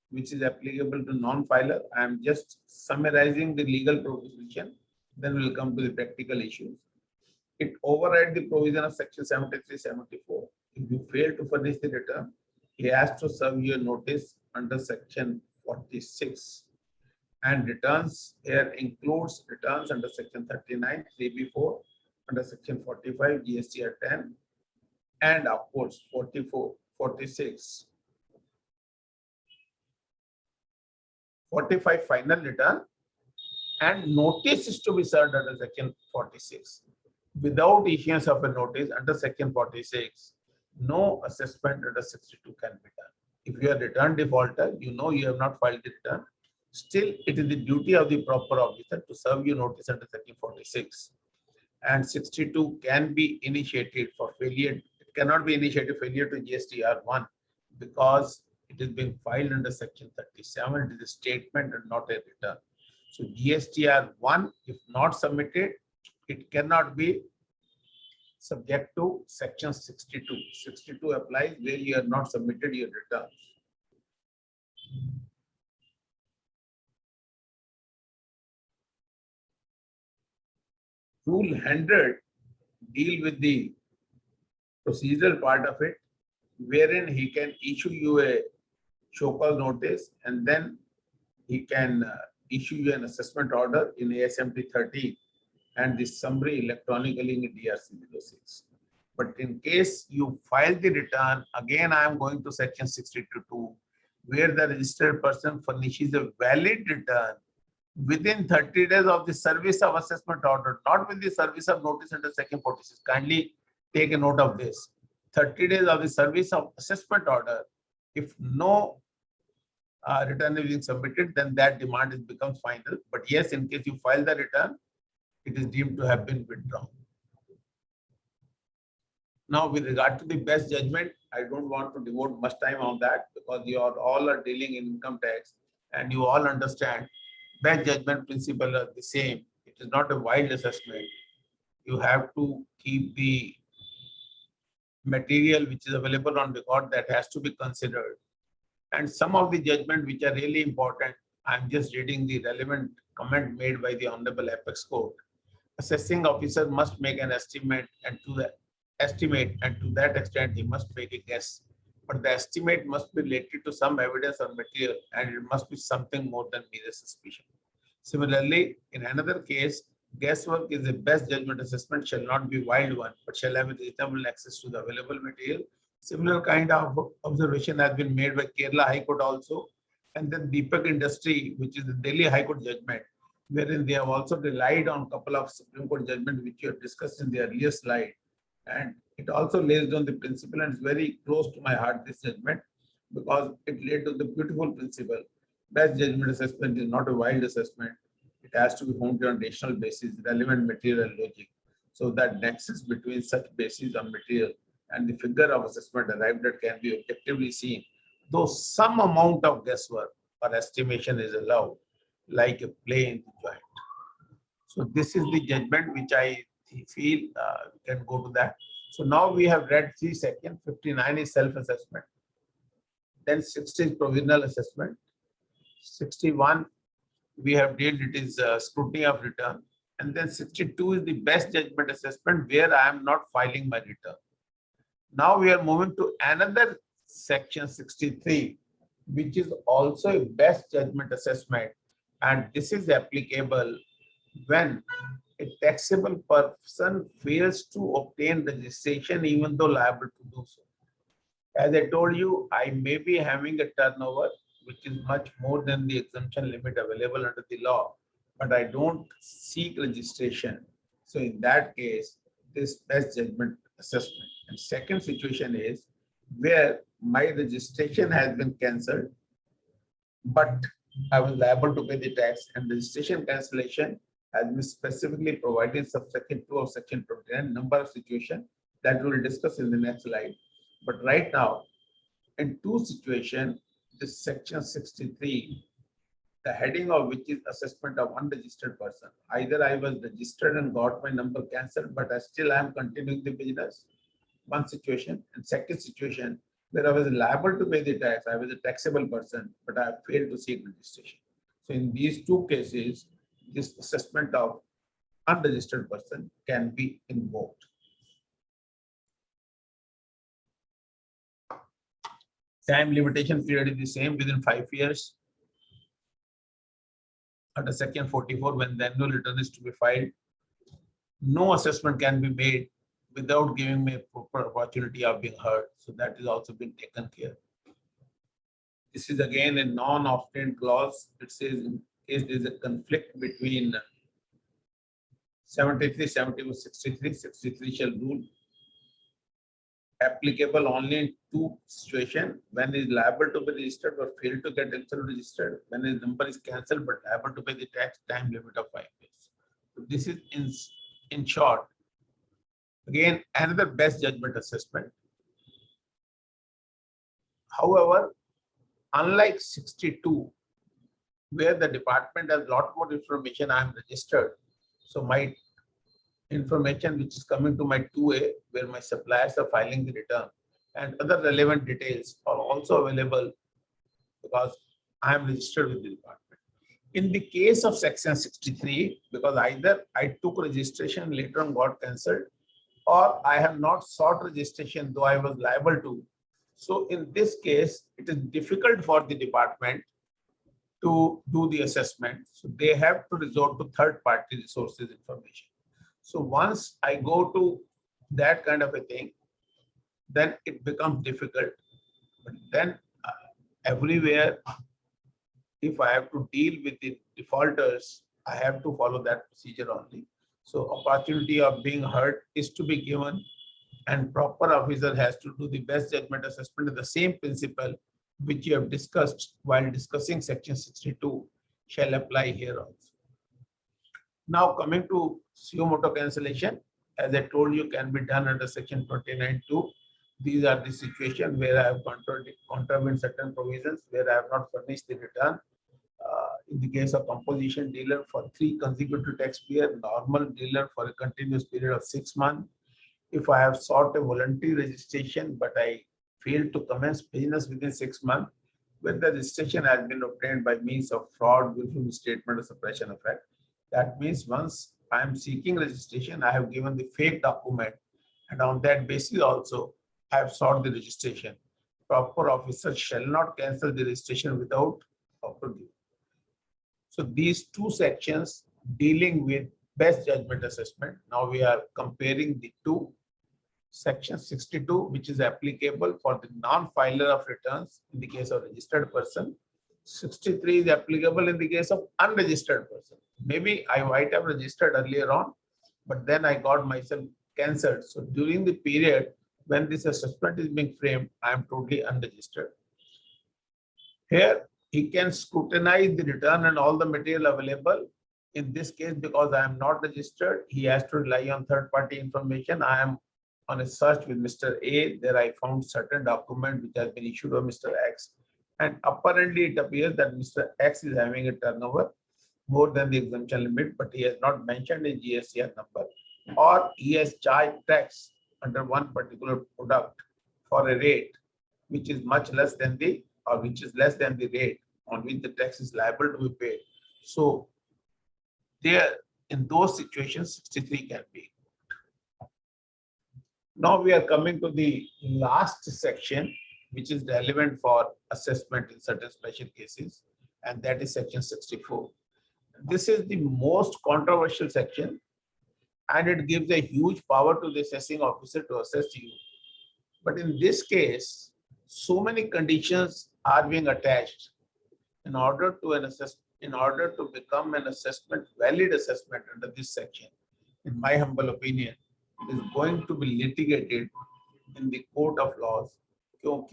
which is applicable to non-filer. I am just summarizing the legal provision, then we'll come to the practical issues. It overrides the provision of section 73, 74. If you fail to furnish the return, he has to serve you a notice under section 46. And returns here includes returns under section 39, 3B4, under section 45, GSTR 10, and of course 44, 46. 45 final return, and notice is to be served under section 46. Without issuance of a notice under section 46, no assessment under 62 can be done. If you are return defaulter, you know you have not filed the return. Still, it is the duty of the proper officer to serve you notice under section 46. And 62 can be initiated for failure. It cannot be initiated failure to GSTR 1 because it is being filed under section 37. It is a statement and not a return. So GSTR 1, if not submitted, it cannot be subject to section 62. 62 applies where you have not submitted your returns. Rule 100 deal with the procedural part of it, wherein he can issue you a show cause notice and then he can issue you an assessment order in ASMT 30 and the summary electronically in DRC 06. But in case you file the return, again I am going to section 62, where the registered person furnishes a valid return within 30 days of the service of assessment order, not with the service of notice under section 46. Kindly take a note of this. 30 days of the service of assessment order. If no return is being submitted, then that demand becomes final. But yes, in case you file the return, it is deemed to have been withdrawn. Now, with regard to the best judgment, I don't want to devote much time on that because you all are dealing in income tax and you all understand best judgment principle are the same. It is not a wild assessment. You have to keep the material which is available on record that has to be considered. And some of the judgment which are really important, I'm just reading the relevant comment made by the Honorable Apex Court. Assessing officer must make an estimate, and to that extent he must make a guess. But the estimate must be related to some evidence or material, and it must be something more than mere suspicion. Similarly, in another case, guesswork is the best judgment assessment shall not be wild one, but shall have a reasonable access to the available material. Similar kind of observation has been made by Kerala High Court also, and then Deepak Industry, which is the Delhi High Court judgment, wherein they have also relied on a couple of Supreme Court judgments which you have discussed in the earlier slide. And it also lays on the principle, and it's very close to my heart, this judgment, because it led to the beautiful principle. Best judgment assessment is not a wild assessment. It has to be founded on rational basis, relevant material logic, so that nexus between such basis of material and the figure of assessment arrived at can be objectively seen, though some amount of guesswork or estimation is allowed, like a play in the joint. So this is the judgment which I feel can go to that. So now we have read 3 sections. 59 is self-assessment. Then 60 is provisional assessment. 61 we have dealt, it is scrutiny of return. And then 62 is the best judgment assessment where I am not filing my return. Now we are moving to another section 63, which is also a best judgment assessment. And this is applicable when a taxable person fails to obtain registration even though liable to do so. As I told you, I may be having a turnover which is much more than the exemption limit available under the law, but I don't seek registration. So in that case, this best judgment assessment. And second situation is where my registration has been cancelled, but I was liable to pay the tax, and registration cancellation has been specifically provided in subsection 2 of section 29, number of situations that we will discuss in the next slide. But right now, in two situations, this section 63, the heading of which is assessment of unregistered person. Either I was registered and got my number cancelled, but I still am continuing the business. One situation. And second situation, where I was liable to pay the tax, I was a taxable person, but I failed to seek registration. So in these two cases, this assessment of unregistered person can be invoked. Time limitation period is the same within 5 years. Under section 44, when the annual return is to be filed, no assessment can be made without giving me a proper opportunity of being heard. So that is also been taken care. This is again a non-obtained clause. It says in case there is a conflict between 73, 71, 63, 63 shall rule. Applicable only in two situations: when is liable to be registered but failed to get himself registered, when his number is cancelled but liable to pay the tax, time limit of 5 years. So this is in short, again, another best judgment assessment. However, unlike 62, where the department has a lot more information, I am registered. So my information which is coming to my 2A, where my suppliers are filing the return, and other relevant details are also available because I am registered with the department. In the case of section 63, because either I took registration later on got cancelled, or I have not sought registration though I was liable to. So in this case, it is difficult for the department to do the assessment. So they have to resort to third-party resources information. So once I go to that kind of a thing, then it becomes difficult. But then everywhere, if I have to deal with the defaulters, I have to follow that procedure only. So opportunity of being heard is to be given, and proper officer has to do the best judgment assessment of the same principle which you have discussed while discussing section 62 shall apply here also. Now coming to suo motu cancellation, as I told you, can be done under section 29(2). These are the situations where I have contravened certain provisions, where I have not furnished the return. In the case of composition dealer for 3 consecutive tax period, normal dealer for a continuous period of 6 months. If I have sought a voluntary registration, but I failed to commence business within 6 months, when the registration has been obtained by means of fraud, willful misstatement, or suppression of fact. That means once I am seeking registration, I have given the fake document, and on that basis also I have sought the registration. Proper officer shall not cancel the registration without proper due. So these two sections dealing with best judgment assessment. Now we are comparing the two. Section 62, which is applicable for the non-filer of returns in the case of registered person. 63 is applicable in the case of unregistered person. Maybe I might have registered earlier on, but then I got myself cancelled. So during the period when this assessment is being framed, I am totally unregistered. Here, he can scrutinize the return and all the material available. In this case, because I am not registered, he has to rely on third-party information. I am on a search with Mr. A, there I found certain document which has been issued by Mr. X. And apparently it appears that Mr. X is having a turnover more than the exemption limit, but he has not mentioned a GSTR number, or he has charged tax under one particular product for a rate which is much less than the, or which is less than the rate on which the tax is liable to be paid. So there, in those situations, 63 can be. Now we are coming to the last section, which is relevant for assessment in certain special cases, and that is section 64. This is the most controversial section, and it gives a huge power to the assessing officer to assess you. But in this case, so many conditions are being attached in order to an assess, in order to become an assessment, valid assessment under this section. In my humble opinion, it is going to be litigated in the court of laws, because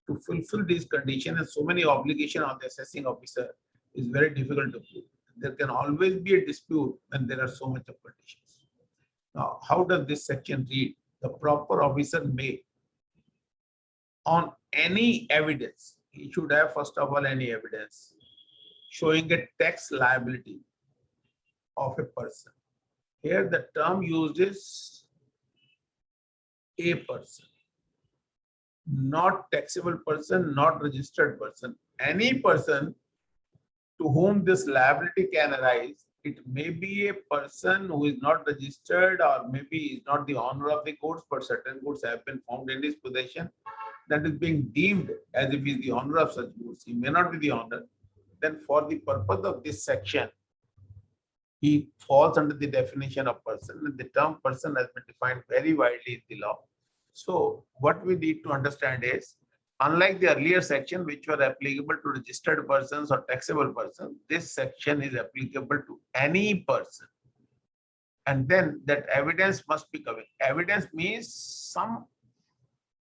to fulfill these conditions and so many obligations on the assessing officer is very difficult to prove. There can always be a dispute when there are so much of conditions. Now, how does this section read? The proper officer may, on any evidence, he should have first of all any evidence showing a tax liability of a person. Here the term used is a person, not taxable person, not registered person. Any person to whom this liability can arise. It may be a person who is not registered, or maybe is not the owner of the goods, but certain goods have been found in his possession, that is being deemed as if he is the owner of such goods. He may not be the owner. Then for the purpose of this section, he falls under the definition of person, and the term person has been defined very widely in the law. So what we need to understand is, unlike the earlier section, which were applicable to registered persons or taxable persons, this section is applicable to any person. And then that evidence must be covered. Evidence means some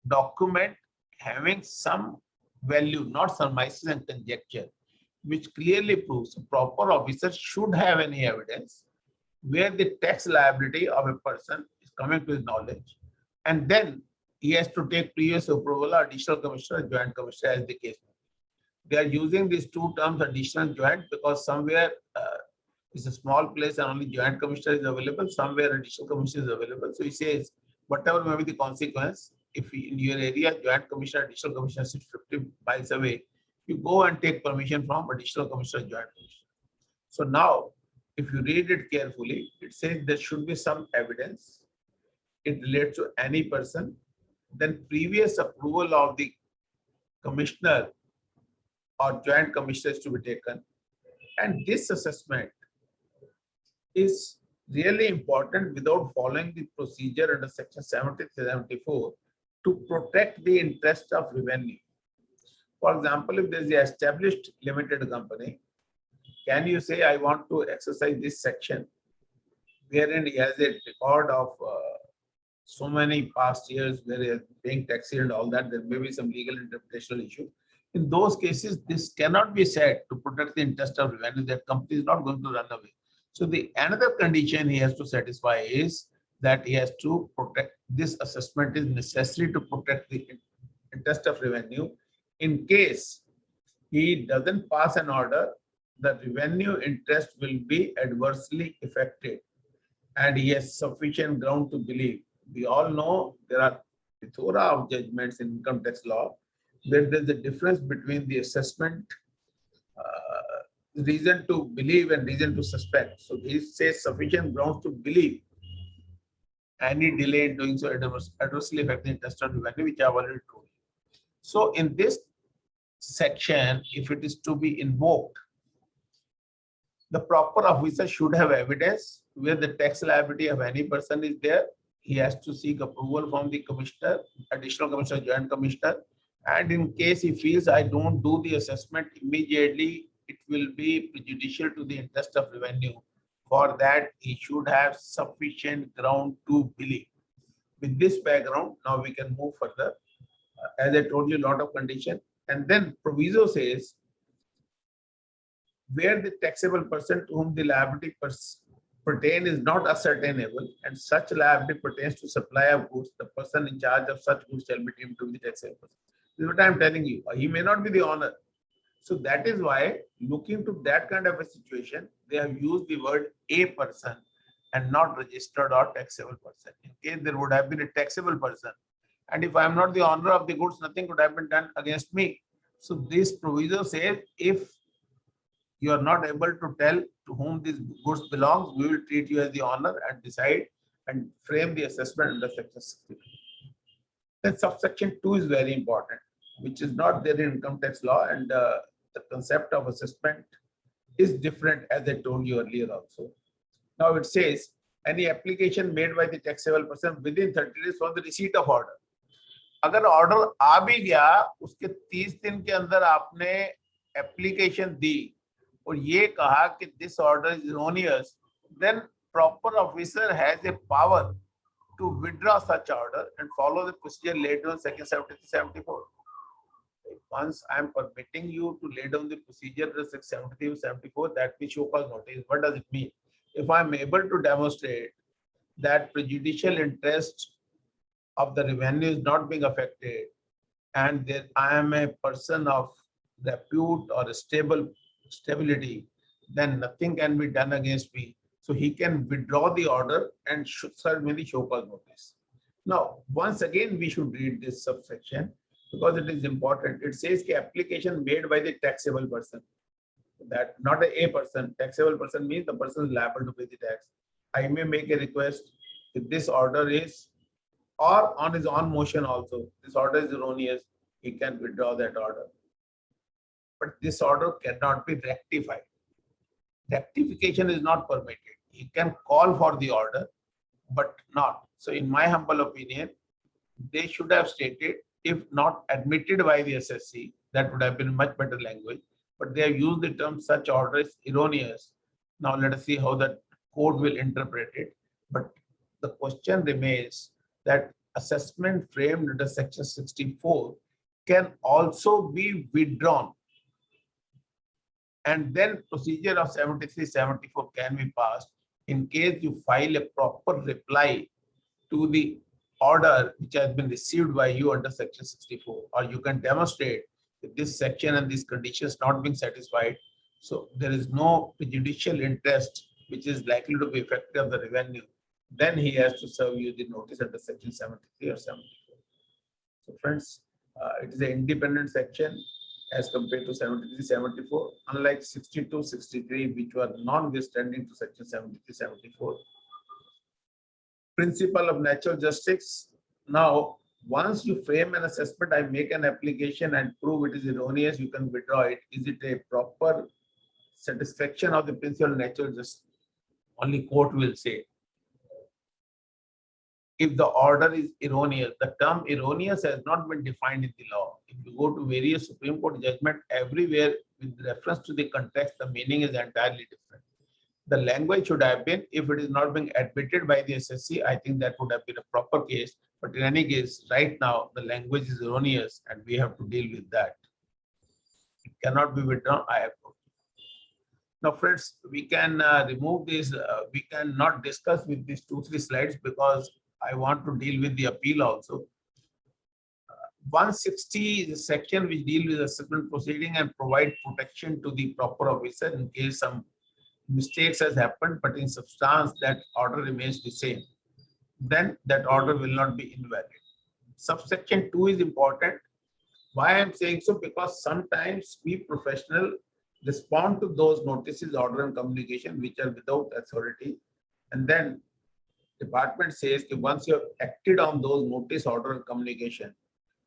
document having some value, not surmises and conjecture, which clearly proves a proper officer should have any evidence where the tax liability of a person is coming to his knowledge. And then he has to take previous approval, additional commissioner, joint commissioner, as the case may be. They are using these two terms, additional, joint, because somewhere it's a small place and only joint commissioner is available, somewhere additional commissioner is available. So he says, whatever may be the consequence, if in your area joint commissioner, additional commissioner sits 50 miles away, you go and take permission from additional commissioner, joint commissioner. So now, if you read it carefully, it says there should be some evidence. It relates to any person. Then previous approval of the commissioner or joint commissioner is to be taken. And this assessment is really important without following the procedure under section 73-74 to protect the interest of revenue. For example, if there is an established limited company, can you say, I want to exercise this section wherein he has a record of so many past years where he is paying taxes and all that? There may be some legal interpretational issue. In those cases, this cannot be said to protect the interest of revenue. That company is not going to run away. So the another condition he has to satisfy is that he has to protect, this assessment is necessary to protect the interest of revenue. In case he doesn't pass an order, the revenue interest will be adversely affected, and he has sufficient ground to believe. We all know there are a plethora of judgments in income tax law where there's a difference between the assessment, reason to believe and reason to suspect. So he says sufficient grounds to believe any delay in doing so adversely affect the interest of revenue, which I have already told you. So in this section, if it is to be invoked, the proper officer should have evidence where the tax liability of any person is there. He has to seek approval from the commissioner, additional commissioner, joint commissioner. And in case he feels I don't do the assessment immediately, it will be prejudicial to the interest of revenue. For that, he should have sufficient ground to believe. With this background, now we can move further. As I told you, a lot of condition. And then proviso says, where the taxable person to whom the liability pertain is not ascertainable, and such liability pertains to supply of goods, the person in charge of such goods shall be deemed to be the taxable person. This is what I am telling you. He may not be the owner. So that is why, looking to that kind of a situation, they have used the word a person and not registered or taxable person. In case there would have been a taxable person, and if I am not the owner of the goods, nothing could have been done against me. So this provision says if you are not able to tell to whom these goods belongs, we will treat you as the owner and decide and frame the assessment under section 62. Then subsection 2 is very important, which is not there in income tax law, and the concept of assessment is different, as I told you earlier also. Now it says any application made by the taxable person within 30 days from the receipt of order. अगर order आ भी गया, उसके 30 दिन के अंदर आपने application दी और ये कहा कि this order is erroneous, then proper officer has a power to withdraw such order and follow the procedure laid down section 73-74. Once I am permitting you to lay down the procedure under section 73-74, that we show cause notice. What does it mean? If I am able to demonstrate that prejudicial interest of the revenue is not being affected, and that I am a person of repute or stability, then nothing can be done against me. So he can withdraw the order and should serve me the show cause notice. Now, once again, we should read this subsection because it is important. It says the application made by the taxable person. That not a person. Taxable person means the person is liable to pay the tax. I may make a request if this order is, or on his own motion also, this order is erroneous, he can withdraw that order. But this order cannot be rectified. Rectification is not permitted. He can call for the order, but not. So in my humble opinion, they should have stated, if not admitted by the SSC, that would have been much better language, but they have used the term such order is erroneous. Now let us see how the court will interpret it. But the question remains that assessment framed under section 64 can also be withdrawn, and then procedure of 73-74 can be passed in case you file a proper reply to the order which has been received by you under section 64, or you can demonstrate that this section and these conditions not being satisfied, so there is no prejudicial interest which is likely to be affected of the revenue, then he has to serve you the notice under section 73 or 74. So friends, it is an independent section as compared to 73-74, unlike 62-63, which were non-withstanding to section 73-74. Principle of natural justice. Now, once you frame an assessment, I make an application and prove it is erroneous, you can withdraw it. Is it a proper satisfaction of the principle of natural justice? Only court will say. If the order is erroneous, the term erroneous has not been defined in the law. If you go to various Supreme Court judgment, everywhere with reference to the context, the meaning is entirely different. The language should have been, if it is not being admitted by the SSC, I think that would have been a proper case. But in any case, right now, the language is erroneous and we have to deal with that. It cannot be withdrawn, I have told you. Now, friends, we can remove this. We cannot discuss with these 2-3 slides because I want to deal with the appeal also. 160 is a section which deals with assessment proceeding and provide protection to the proper officer in case some mistakes has happened, but in substance that order remains the same. Then that order will not be invalid. Subsection 2 is important. Why I am saying so? Because sometimes we professional respond to those notices, order and communication which are without authority, and then department says that once you have acted on those notice, order and communication,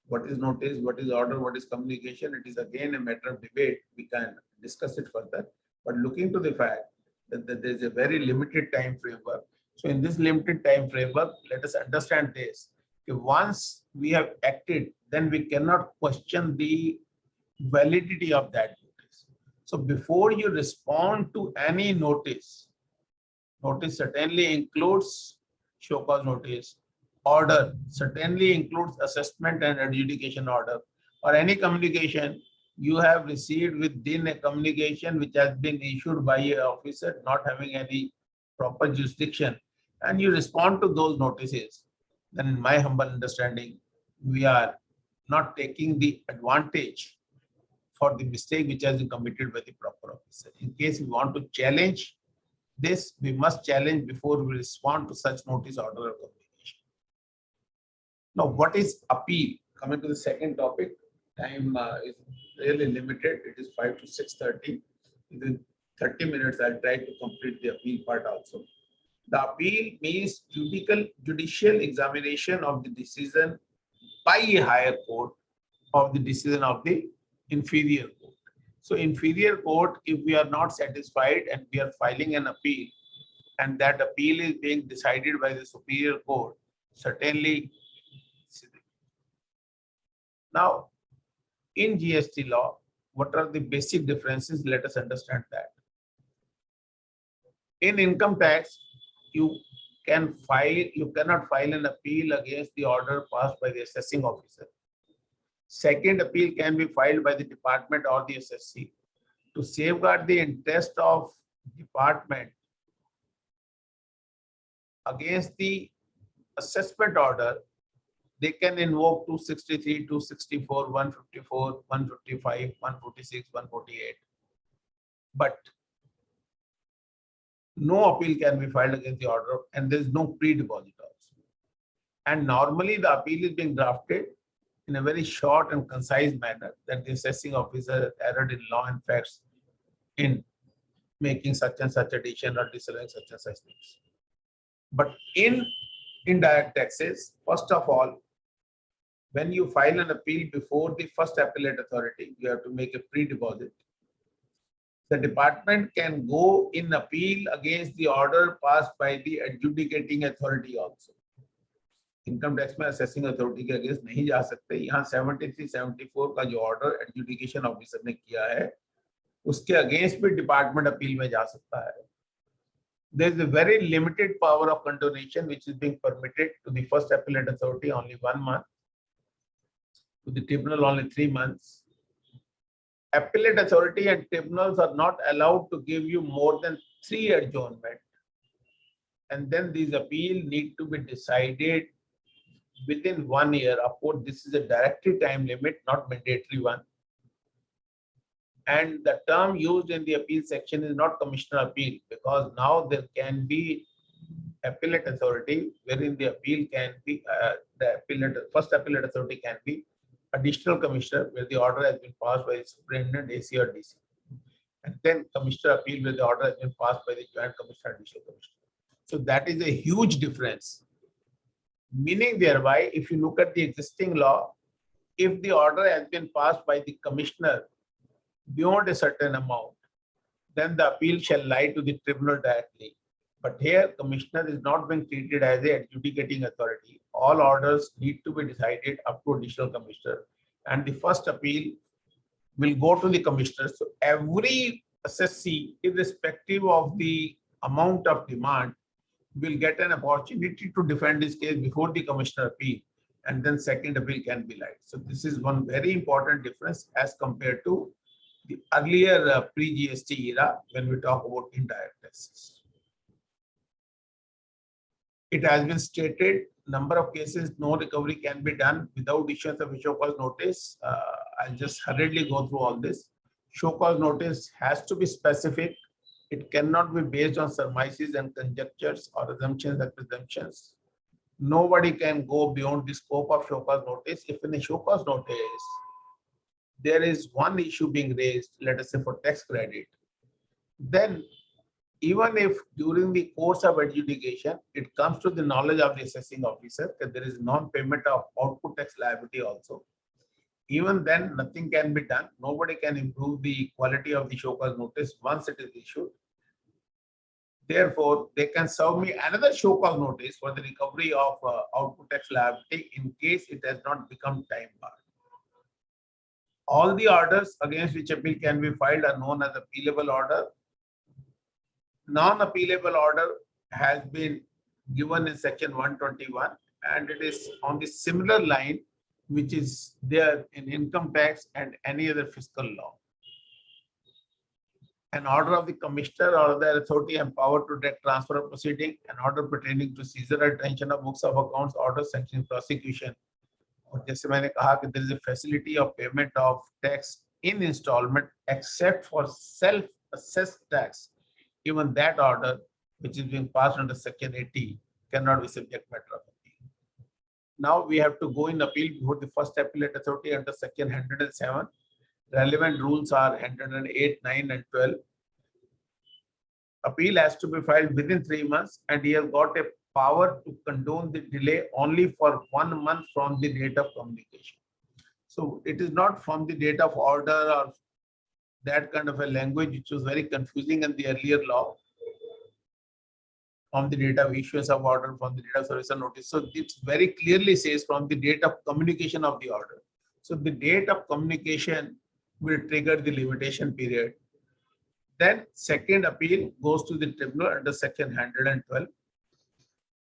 what is notice, what is order, what is communication, it is again a matter of debate. We can discuss it further, but looking to the fact that there is a very limited time framework. So in this limited time framework, let us understand this. Once we have acted, then we cannot question the validity of that notice. So before you respond to any notice, notice certainly includes show cause notice, order certainly includes assessment and adjudication order, or any communication you have received within a communication which has been issued by an officer not having any proper jurisdiction, and you respond to those notices, then in my humble understanding, we are not taking the advantage for the mistake which has been committed by the proper officer. In case we want to challenge This we must challenge before we respond to such notice, order, or communication. Now, what is appeal? Coming to the second topic, time is really limited. It is 5 to 6:30. Within 30 minutes, I'll try to complete the appeal part also. The appeal means judicial examination of the decision by a higher court of the decision of the inferior court. So inferior court, if we are not satisfied and we are filing an appeal, and that appeal is being decided by the superior court, certainly. Now, in GST law, what are the basic differences? Let us understand that. In income tax, you cannot file an appeal against the order passed by the assessing officer. Second appeal can be filed by the department or the SSC to safeguard the interest of department against the assessment order. They can invoke 263, 264, 154, 155, 146, 148. But no appeal can be filed against the order, and there is no pre-deposit also. And normally the appeal is being drafted in a very short and concise manner that the assessing officer erred in law and facts in making such and such addition or disallowing such and such things. But in indirect taxes, first of all, when you file an appeal before the first appellate authority, you have to make a pre-deposit. The department can go in appeal against the order passed by the adjudicating authority also. Income tax में assessing authority के against नहीं जा सकते. यहाँ 73, 74 का जो order adjudication officer ने किया है उसके अगेंस्ट भी डिपार्टमेंट अपील में जा सकता है. There is a very limited power of condonation which is being permitted to the first appellate authority only 1 month, to the tribunal only 3 months. Appellate authority and tribunals are not allowed to give you more than 3 adjournment, and then these appeal need to be decided within 1 year. Of course, this is a directive time limit, not mandatory one. And the term used in the appeal section is not commissioner appeal, because now there can be appellate authority wherein the appeal can be first appellate authority can be additional commissioner where the order has been passed by the superintendent, AC or DC, and then commissioner appeal where the order has been passed by the joint commissioner, additional commissioner. So that is a huge difference. Meaning thereby, if you look at the existing law, if the order has been passed by the commissioner beyond a certain amount, then the appeal shall lie to the tribunal directly. But here, commissioner is not being treated as a adjudicating authority. All orders need to be decided up to additional commissioner, and the first appeal will go to the commissioner. So every assessee, irrespective of the amount of demand, will get an opportunity to defend his case before the commissioner appeal, and then second appeal can be lied. So this is one very important difference as compared to the earlier pre-GST era when we talk about indirect taxes. It has been stated, number of cases, no recovery can be done without issuance of a show cause notice. I'll just hurriedly go through all this. Show cause notice has to be specific. It cannot be based on surmises and conjectures or assumptions and presumptions. Nobody can go beyond the scope of show cause notice. If in a show cause notice, there is one issue being raised, let us say for tax credit, then even if during the course of adjudication, it comes to the knowledge of the assessing officer that there is non-payment of output tax liability also, even then nothing can be done. Nobody can improve the quality of the show cause notice once it is issued. Therefore, they can serve me another show cause notice for the recovery of output tax liability in case it has not become time barred. All the orders against which appeal can be filed are known as appealable order. Non-appealable order has been given in section 121, and it is on the similar line which is there in income tax and any other fiscal law. An order of the commissioner or the authority empowered to direct transfer of proceeding, an order pertaining to seizure or retention of books of accounts, order sanctioning prosecution. और जैसे मैंने कहा कि there is a facility of payment of tax in installment except for self-assessed tax. Even that order which is being passed under Section 80 cannot be subject matter of appeal. Now we have to go in appeal before the first appellate authority under Section 107. Relevant rules are 108, 9, and 12. Appeal has to be filed within 3 months, and he has got a power to condone the delay only for 1 month from the date of communication. So it is not from the date of order or that kind of a language, which was very confusing in the earlier law. From the date of issuance of order, from the date of service of notice. So it very clearly says from the date of communication of the order. So the date of communication will trigger the limitation period. Then second appeal goes to the tribunal under Section 112.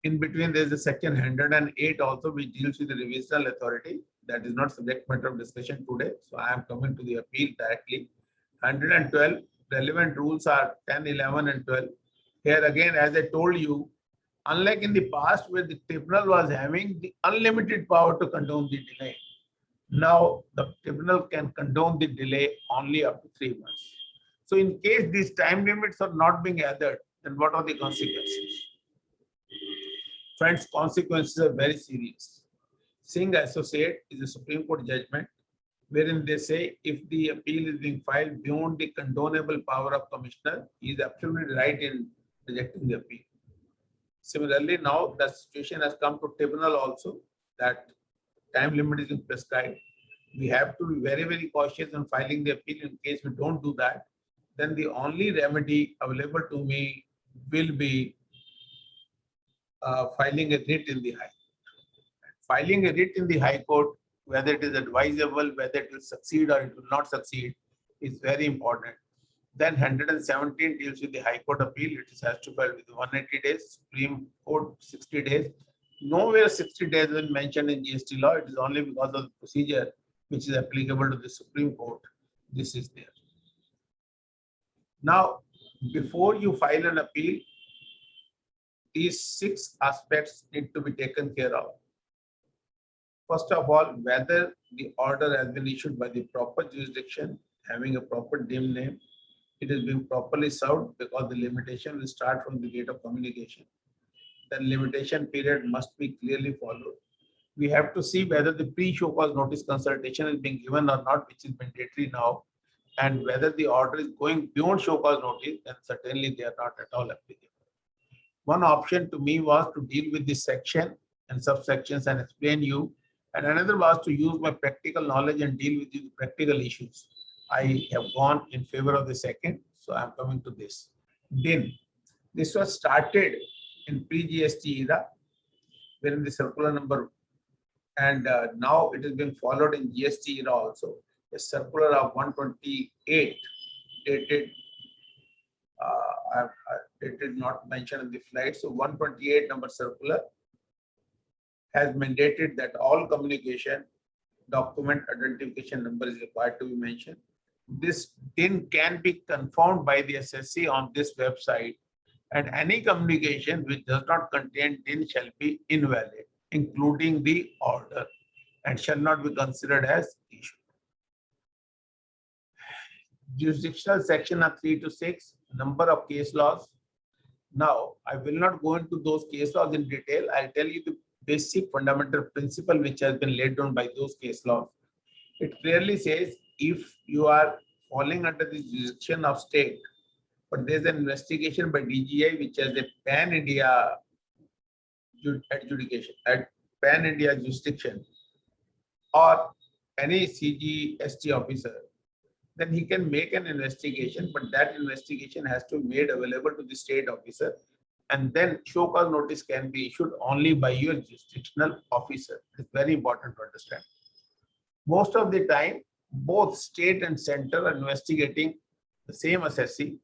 In between, there is a Section 108 also, which deals with the revisional authority. That is not subject matter of discussion today. So I am coming to the appeal directly. 112 relevant rules are 10, 11, and 12. Here again, as I told you, unlike in the past where the tribunal was having the unlimited power to condone the delay, now the tribunal can condone the delay only up to 3 months. So in case these time limits are not being adhered, then what are the consequences? Friends, consequences are very serious. Singh Associate is a Supreme Court judgment wherein they say if the appeal is being filed beyond the condonable power of commissioner, he is absolutely right in rejecting the appeal. Similarly, now the situation has come to tribunal also that time limit is prescribed. We have to be very, very cautious in filing the appeal. In case we don't do that, then the only remedy available to me will be filing a writ in the High Court. Filing a writ in the High Court, whether it is advisable, whether it will succeed or it will not succeed, is very important. Then 117 deals with the High Court appeal. It has to file with 180 days, Supreme Court 60 days. Nowhere 60 days is mentioned in GST law. It is only because of the procedure which is applicable to the Supreme Court. This is there. Now, before you file an appeal, these 6 aspects need to be taken care of. First of all, whether the order has been issued by the proper jurisdiction, having a proper dim name, it is being properly served, because the limitation will start from the date of communication. The limitation period must be clearly followed. We have to see whether the pre-show cause notice consultation is being given or not, which is mandatory now, and whether the order is going beyond show cause notice, then certainly they are not at all applicable. One option to me was to deal with this section and subsections and explain you, and another was to use my practical knowledge and deal with the practical issues. I have gone in favor of the second, so I am coming to this. Then, this was started in pre-GST era, wherein the circular number, and now it is being followed in GST era also. A circular of 128 dated, it is not mentioned in the slide. So 128 number circular has mandated that all communication document identification number is required to be mentioned. This DIN can be confirmed by the SSC on this website, and any communication which does not contain DIN shall be invalid, including the order, and shall not be considered as issued. Jurisdictional section of 3 to 6, number of case laws. Now, I will not go into those case laws in detail. I'll tell you the basic fundamental principle which has been laid down by those case laws. It clearly says if you are falling under the jurisdiction of state, but there's an investigation by DGI which has a pan-India adjudication, at pan-India jurisdiction, or any CGST officer, then he can make an investigation, but that investigation has to be made available to the state officer, and then show cause notice can be issued only by your jurisdictional officer. It's very important to understand. Most of the time, both state and center are investigating the same assessee.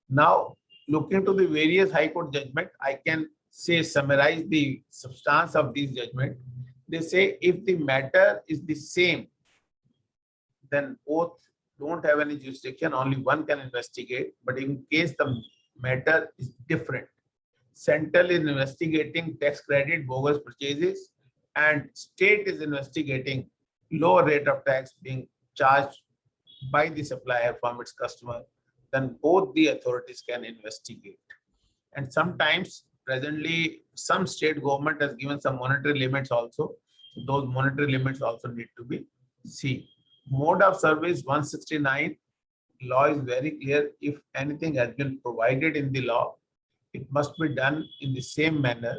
Now, looking to the various High Court judgment, I can say summarize the substance of these judgment. They say if the matter is the same, then both don't have any jurisdiction, only one can investigate. But in case the matter is different, central is investigating tax credit bogus purchases, and state is investigating lower rate of tax being charged by the supplier from its customer, then both the authorities can investigate. And sometimes presently some state government has given some monetary limits also. So those monetary limits also need to be seen. Mode of service 169 law is very clear. If anything has been provided in the law, it must be done in the same manner,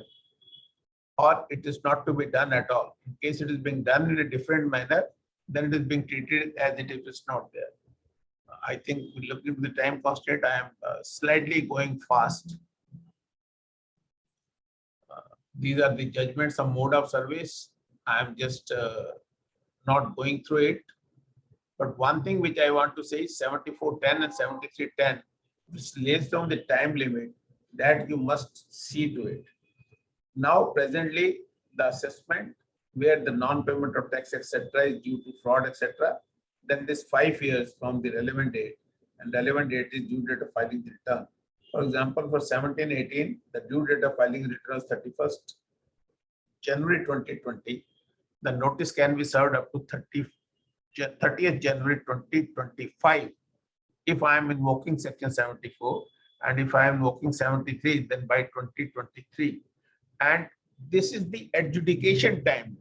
or it is not to be done at all. In case it is being done in a different manner, then it is being treated as if it is not there. I think looking at the time constraint, I am slightly going fast. These are the judgments of mode of service. I am just not going through it. But one thing which I want to say is 7410 and 7310, which lays down the time limit, that you must see to it. Now, presently, the assessment where the non-payment of tax, etc., is due to fraud, etc., then this 5 years from the relevant date, and relevant date is due date of filing the return. For example, for 1718, the due date of filing the return is 31st January 2020. The notice can be served up to 30th January 2025. If I am invoking section 74, and if I am invoking 73, then by 2023. And this is the adjudication time.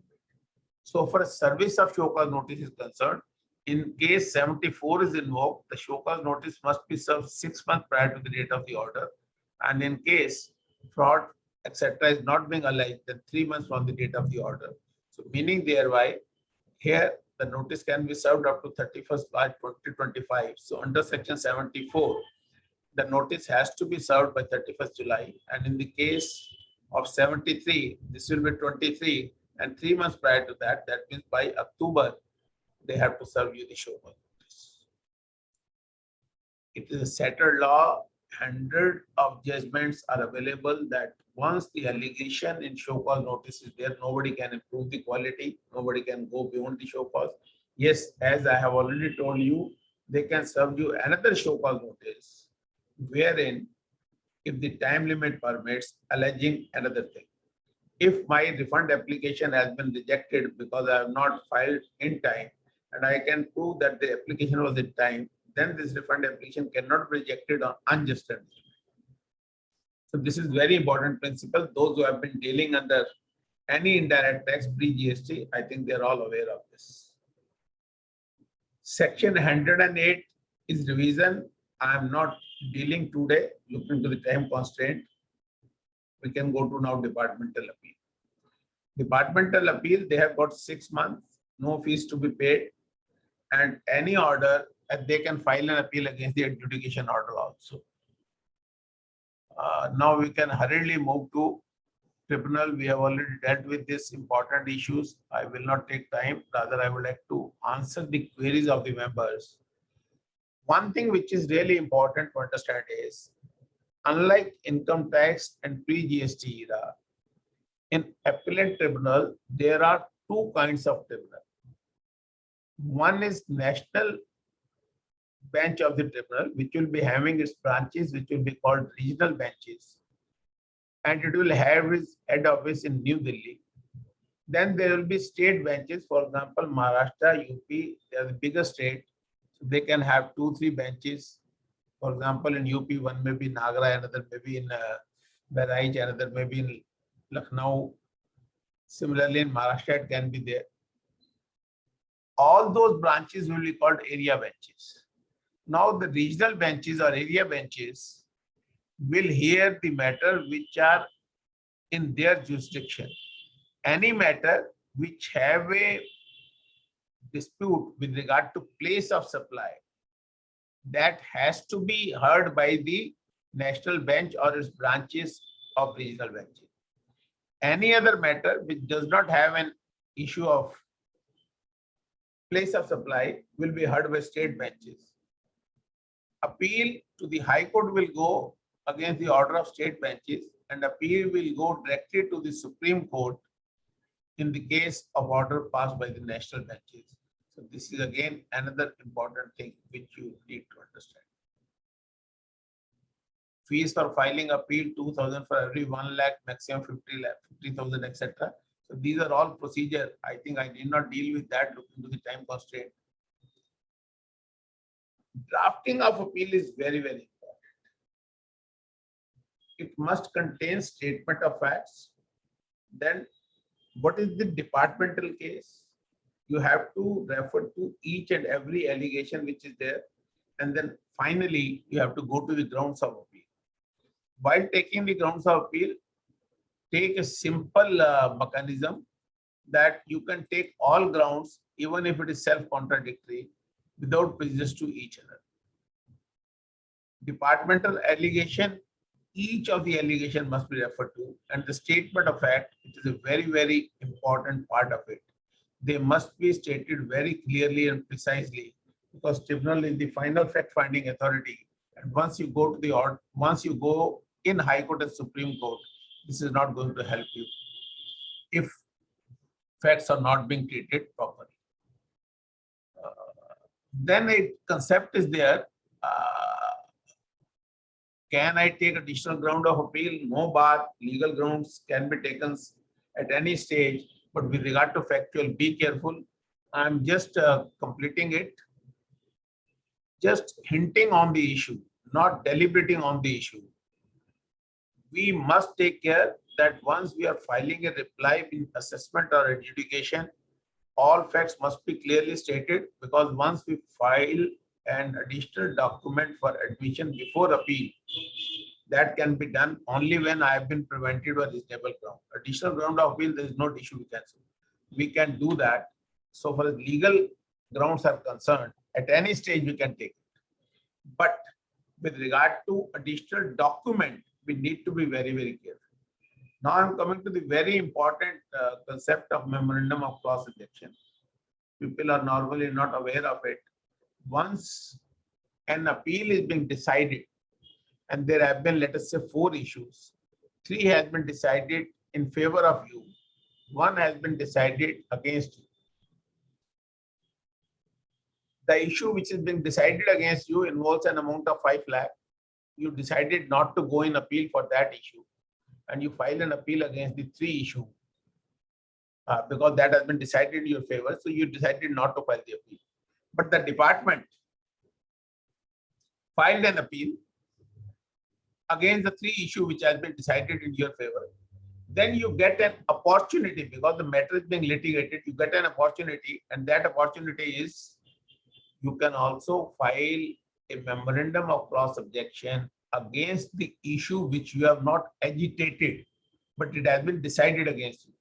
So for a service of show cause notice is concerned, in case 74 is invoked, the show cause notice must be served 6 months prior to the date of the order. And in case fraud, etc., is not being alleged, then 3 months from the date of the order. So meaning thereby, here the notice can be served up to 31st March 2025. So under section 74, the notice has to be served by 31st July. And in the case of 73, this will be 23, and 3 months prior to that, that means by October, they have to serve you the show cause notice. It is a settled law. 100 of judgments are available that once the allegation in show cause notice is there, nobody can improve the quality, nobody can go beyond the show cause. Yes, as I have already told you, they can serve you another show cause notice, wherein if the time limit permits, alleging another thing. If my refund application has been rejected because I have not filed in time, and I can prove that the application was in time, then this refund application cannot be rejected on unjust terms. So this is very important principle. Those who have been dealing under any indirect tax pre-GST, I think they are all aware of this. Section 108 is revision. I am not dealing today, looking to the time constraint. We can go to now departmental appeal. Departmental appeal, they have got 6 months, no fees to be paid, and any order, and they can file an appeal against the adjudication order also. Now we can hurriedly move to tribunal. We have already dealt with these important issues. I will not take time. Rather, I would like to answer the queries of the members. One thing which is really important to understand is, unlike income tax and pre-GST era, in appellate tribunal, there are two kinds of tribunal. One is national bench of the tribunal, which will be having its branches, which will be called regional benches. And it will have its head office in New Delhi. Then there will be state benches. For example, Maharashtra, UP, they are the biggest state. So they can have 2-3 benches. For example, in UP, one may be in Agra, another may be in Bahraich, another may be in Lucknow. Similarly, in Maharashtra, it can be there. All those branches will be called area benches. Now, the regional benches or area benches will hear the matter which are in their jurisdiction. Any matter which have a dispute with regard to place of supply, that has to be heard by the national bench or its branches of regional benches. Any other matter which does not have an issue of place of supply will be heard by state benches. Appeal to the High Court will go against the order of state benches, and appeal will go directly to the Supreme Court in the case of order passed by the national benches. So this is again another important thing which you need to understand. Fees for filing appeal 2,000 for every 1 lakh, maximum 50,000, etc. So these are all procedure. I think I did not deal with that looking to the time constraint. Drafting of appeal is very, very important. it must contain statement of facts. Then what is the departmental case? You have to refer to each and every allegation which is there. And then finally, you have to go to the grounds of appeal. While taking the grounds of appeal, take a simple mechanism that you can take all grounds, even if it is self-contradictory, without prejudice to each other. Departmental allegation, each of the allegation must be referred to, and the statement of fact, it is a very, very important part of it. They must be stated very clearly and precisely, because tribunal is the final fact-finding authority. And once you go to the once you go in High Court and Supreme Court, this is not going to help you if facts are not being treated properly. Then a concept is there. Can I take additional ground of appeal? No bar. Legal grounds can be taken at any stage. But with regard to factual, be careful. I'm just completing it. Just hinting on the issue, not deliberating on the issue. We must take care that once we are filing a reply in assessment or adjudication, all facts must be clearly stated, because once we file an additional document for admission before appeal, that can be done only when I have been prevented by reasonable ground. Additional ground of appeal, there is no issue we can do that. So far as legal grounds are concerned, at any stage we can take it. But with regard to additional document, we need to be very, very careful. Now I'm coming to the very important concept of memorandum of cross objection. People are normally not aware of it. Once an appeal is being decided, and there have been, let us say, 4 issues, 3 has been decided in favor of you, 1 has been decided against you. The issue which is being decided against you involves an amount of 5 lakh. You decided not to go in appeal for that issue, and you file an appeal against the 3 issue because that has been decided in your favor. So you decided not to file the appeal. But the department filed an appeal against the 3 issue which has been decided in your favor. Then you get an opportunity, because the matter is being litigated, you get an opportunity, and that opportunity is you can also file a memorandum of cross objection against the issue which you have not agitated, but it has been decided against you.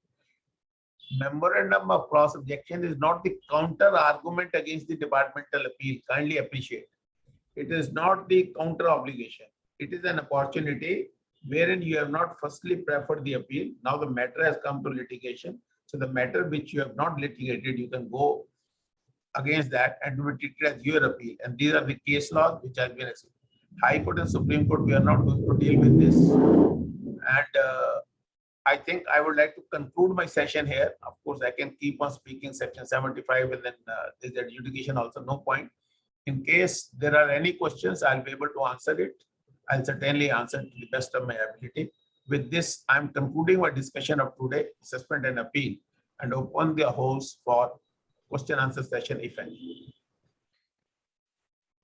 Memorandum of cross objection is not the counter argument against the departmental appeal. Kindly appreciate. It is not the counter obligation. It is an opportunity wherein you have not firstly preferred the appeal. Now the matter has come to litigation. So the matter which you have not litigated, you can go against that and be treated as your appeal. And these are the case laws which has been accepted. High Court and Supreme Court, we are not going to deal with this. And I think I would like to conclude my session here. Of course, I can keep on speaking section 75 and then there's adjudication also, no point. In case there are any questions, I'll be able to answer it. I'll certainly answer to the best of my ability. With this, I'm concluding my discussion of today, assessment and appeal, and open the house for question answer session, if any.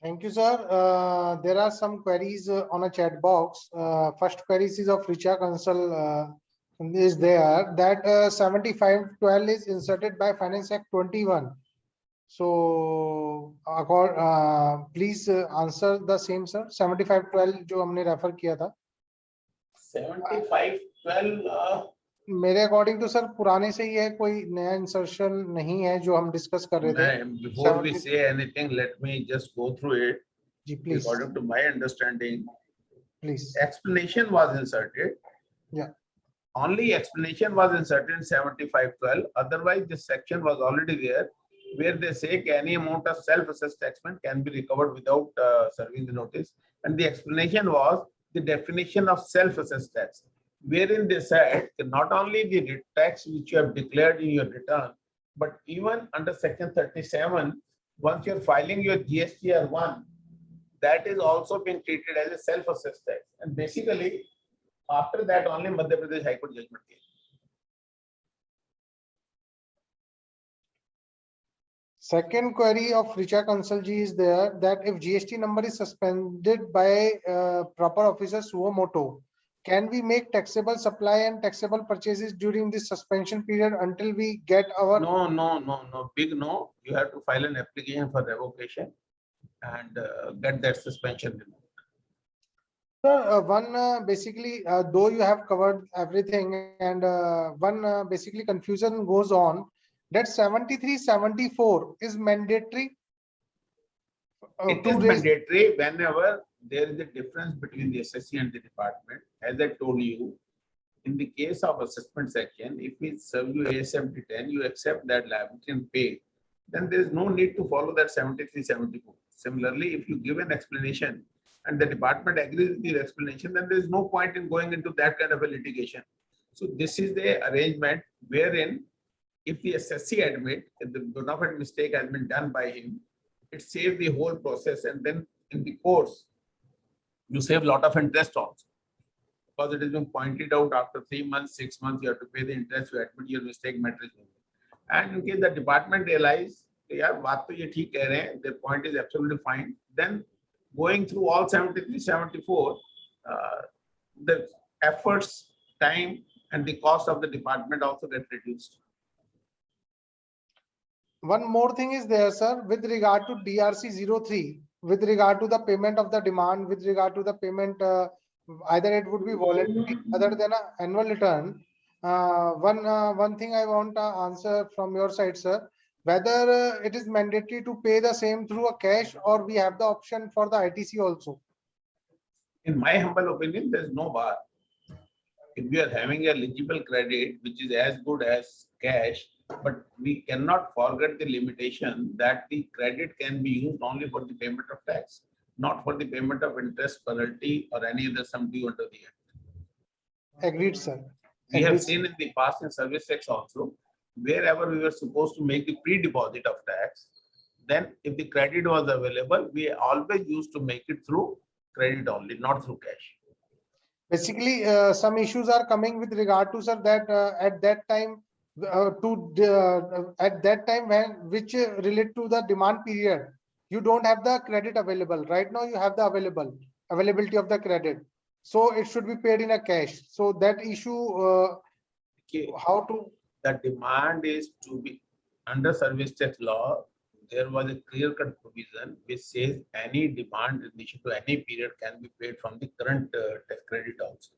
Thank you, sir. There are some queries on a chat box. First queries is of Richa Council is there that 7512 is inserted by Finance Act 21. So, please answer the same, sir. 7512 जो हमने refer किया था.
7512
मेरे according तो sir पुराने से ही है, कोई नया इंसर्शन नहीं है जो हम डिस्कस कर रहे थे.
Before we say anything, let me just go through it.
Ji, please.
According to my understanding,
Please.
explanation was inserted.
Yeah.
Only explanation was inserted in 7512. Otherwise, this section was already there, where they say any amount of self-assessed taxman can be recovered without serving the notice. And the explanation was the definition of self-assessed tax, wherein they said that not only the tax which you have declared in your return, but even under section 37, once you're filing your GSTR1, that is also being treated as a self-assessed tax. And basically, after that, only Madhya Pradesh High Court judgment came.
Second query of Richa Council ji is there that if GST number is suspended by proper officer suo moto, can we make taxable supply and taxable purchases during this suspension period until we get our?
No, big no. You have to file an application for revocation and get that suspension removed.
Sir, basically, though you have covered everything, and one basically confusion goes on that 73-74 is mandatory.
It
To
is
raise.
mandatory whenever there is a difference between the SSC and the department. As I told you, in the case of assessment section, if we serve you A7010, you accept that liability and pay, then there is no need to follow that 73-74. Similarly, if you give an explanation and the department agrees with your explanation, then there is no point in going into that kind of a litigation. So this is the arrangement wherein if the SSC admit that the bona fide mistake has been done by him, it saves the whole process, and then in the course, you save a lot of interest also. Because it has been pointed out after 3 months, 6 months, you have to pay the interest, you admit your mistake, matter is over. And in case the department realize, yeah, baat to ye theek keh rahe hain, their point is absolutely fine, then going through all 73-74, the efforts, time, and the cost of the department also get reduced.
One more thing is there, sir, with regard to DRC 03, with regard to the payment of the demand, with regard to the payment, either it would be voluntary other than an annual return. One thing I want to answer from your side, sir, whether it is mandatory to pay the same through a cash or we have the option for the ITC also.
In my humble opinion, there is no bar. If we are having a legible credit, which is as good as cash, but we cannot forget the limitation that the credit can be used only for the payment of tax, not for the payment of interest, penalty, or any other sum due under the Act.
Agreed, sir.
We have
Agreed.
seen in the past in service tax also, wherever we were supposed to make the pre-deposit of tax, then if the credit was available, we always used to make it through credit only, not through cash.
Basically, some issues are coming with regard to, sir, that at that time, at that time when which relate to the demand period, you don't have the credit available. Right now, you have the availability of the credit, so it should be paid in a cash. So that issue, how to?
The demand is to be under service tax law. There was a clear-cut provision which says any demand in addition to any period can be paid from the current tax credit also,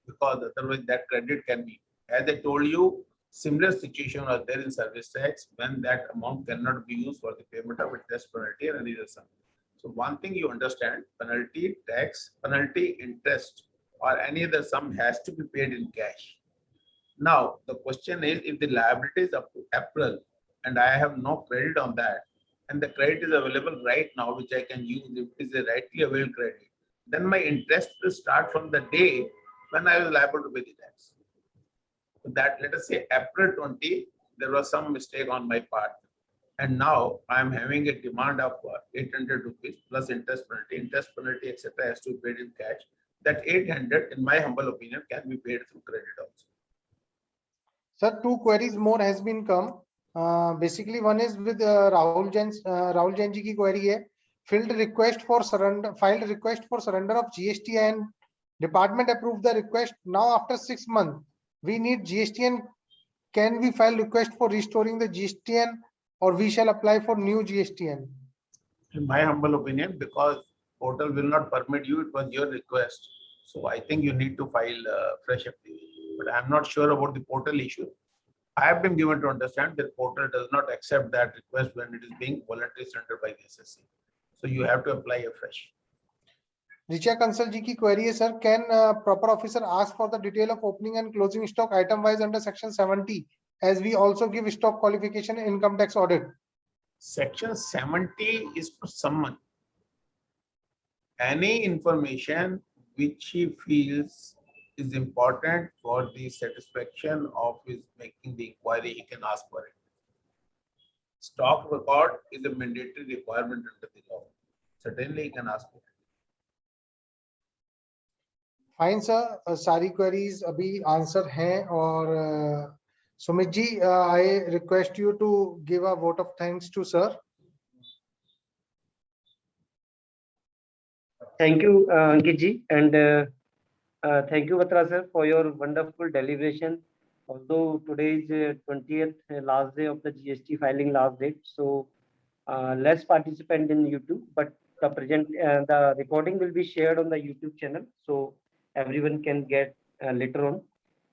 because otherwise that credit can be, as I told you, similar situation was there in service tax when that amount cannot be used for the payment of interest, penalty, and any other sum. So one thing you understand, penalty, tax, penalty, interest, or any other sum has to be paid in cash. Now, the question is, if the liability is up to April and I have no credit on that, and the credit is available right now, which I can use if it is a rightly available credit, then my interest will start from the day when I was liable to pay the tax. So that, let us say April 20, there was some mistake on my part. And now I am having a demand of 800 rupees plus interest, penalty, etc. has to be paid in cash. That 800, in my humble opinion, can be paid through credit also.
Sir, two queries more has been come. Basically, one is with Rahul Jain ji ki query hai. Filed request for surrender of GST and department approved the request. Now after 6 months, we need GSTN. Can we file request for restoring the GSTN, or we shall apply for new GSTN?
In my humble opinion, because portal will not permit you, it was your request. So I think you need to file fresh application. But I'm not sure about the portal issue. I have been given to understand that portal does not accept that request when it is being voluntarily surrendered by the SSC. So you have to apply afresh.
Richa Kansal ji ki query hai, sir, can proper officer ask for the detail of opening and closing stock item wise under section 70, as we also give stock qualification in income tax audit?
Section 70 is for someone. Any information which he feels is important for the satisfaction of his making the inquiry, he can ask for it. Stock record is a mandatory requirement under the law. Certainly he can ask for it.
Fine, sir. सारी queries अभी answer हैं, और Sumit ji, I request you to give a vote of thanks to sir.
Thank you, Ankit ji. And Thank you, Batra sir, for your wonderful deliberation. Although today is 20th, last day of the GST filing last date, so less participant in YouTube, but the recording will be shared on the YouTube channel, so everyone can get later on.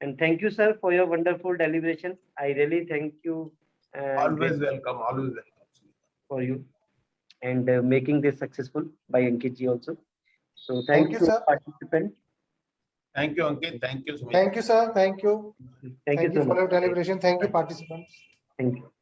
And thank you, sir, for your wonderful deliberation. I really thank you.
Always welcome, always welcome.
For you and making this successful by Ankit ji also. So
Thank
thanks
you,
to
sir.
participants.
Thank you, Ankit. Thank you, Sumit.
Thank you, sir. Thank you.
Thank you so
for
much.
your deliberation. Thank you, participants.
Thank you.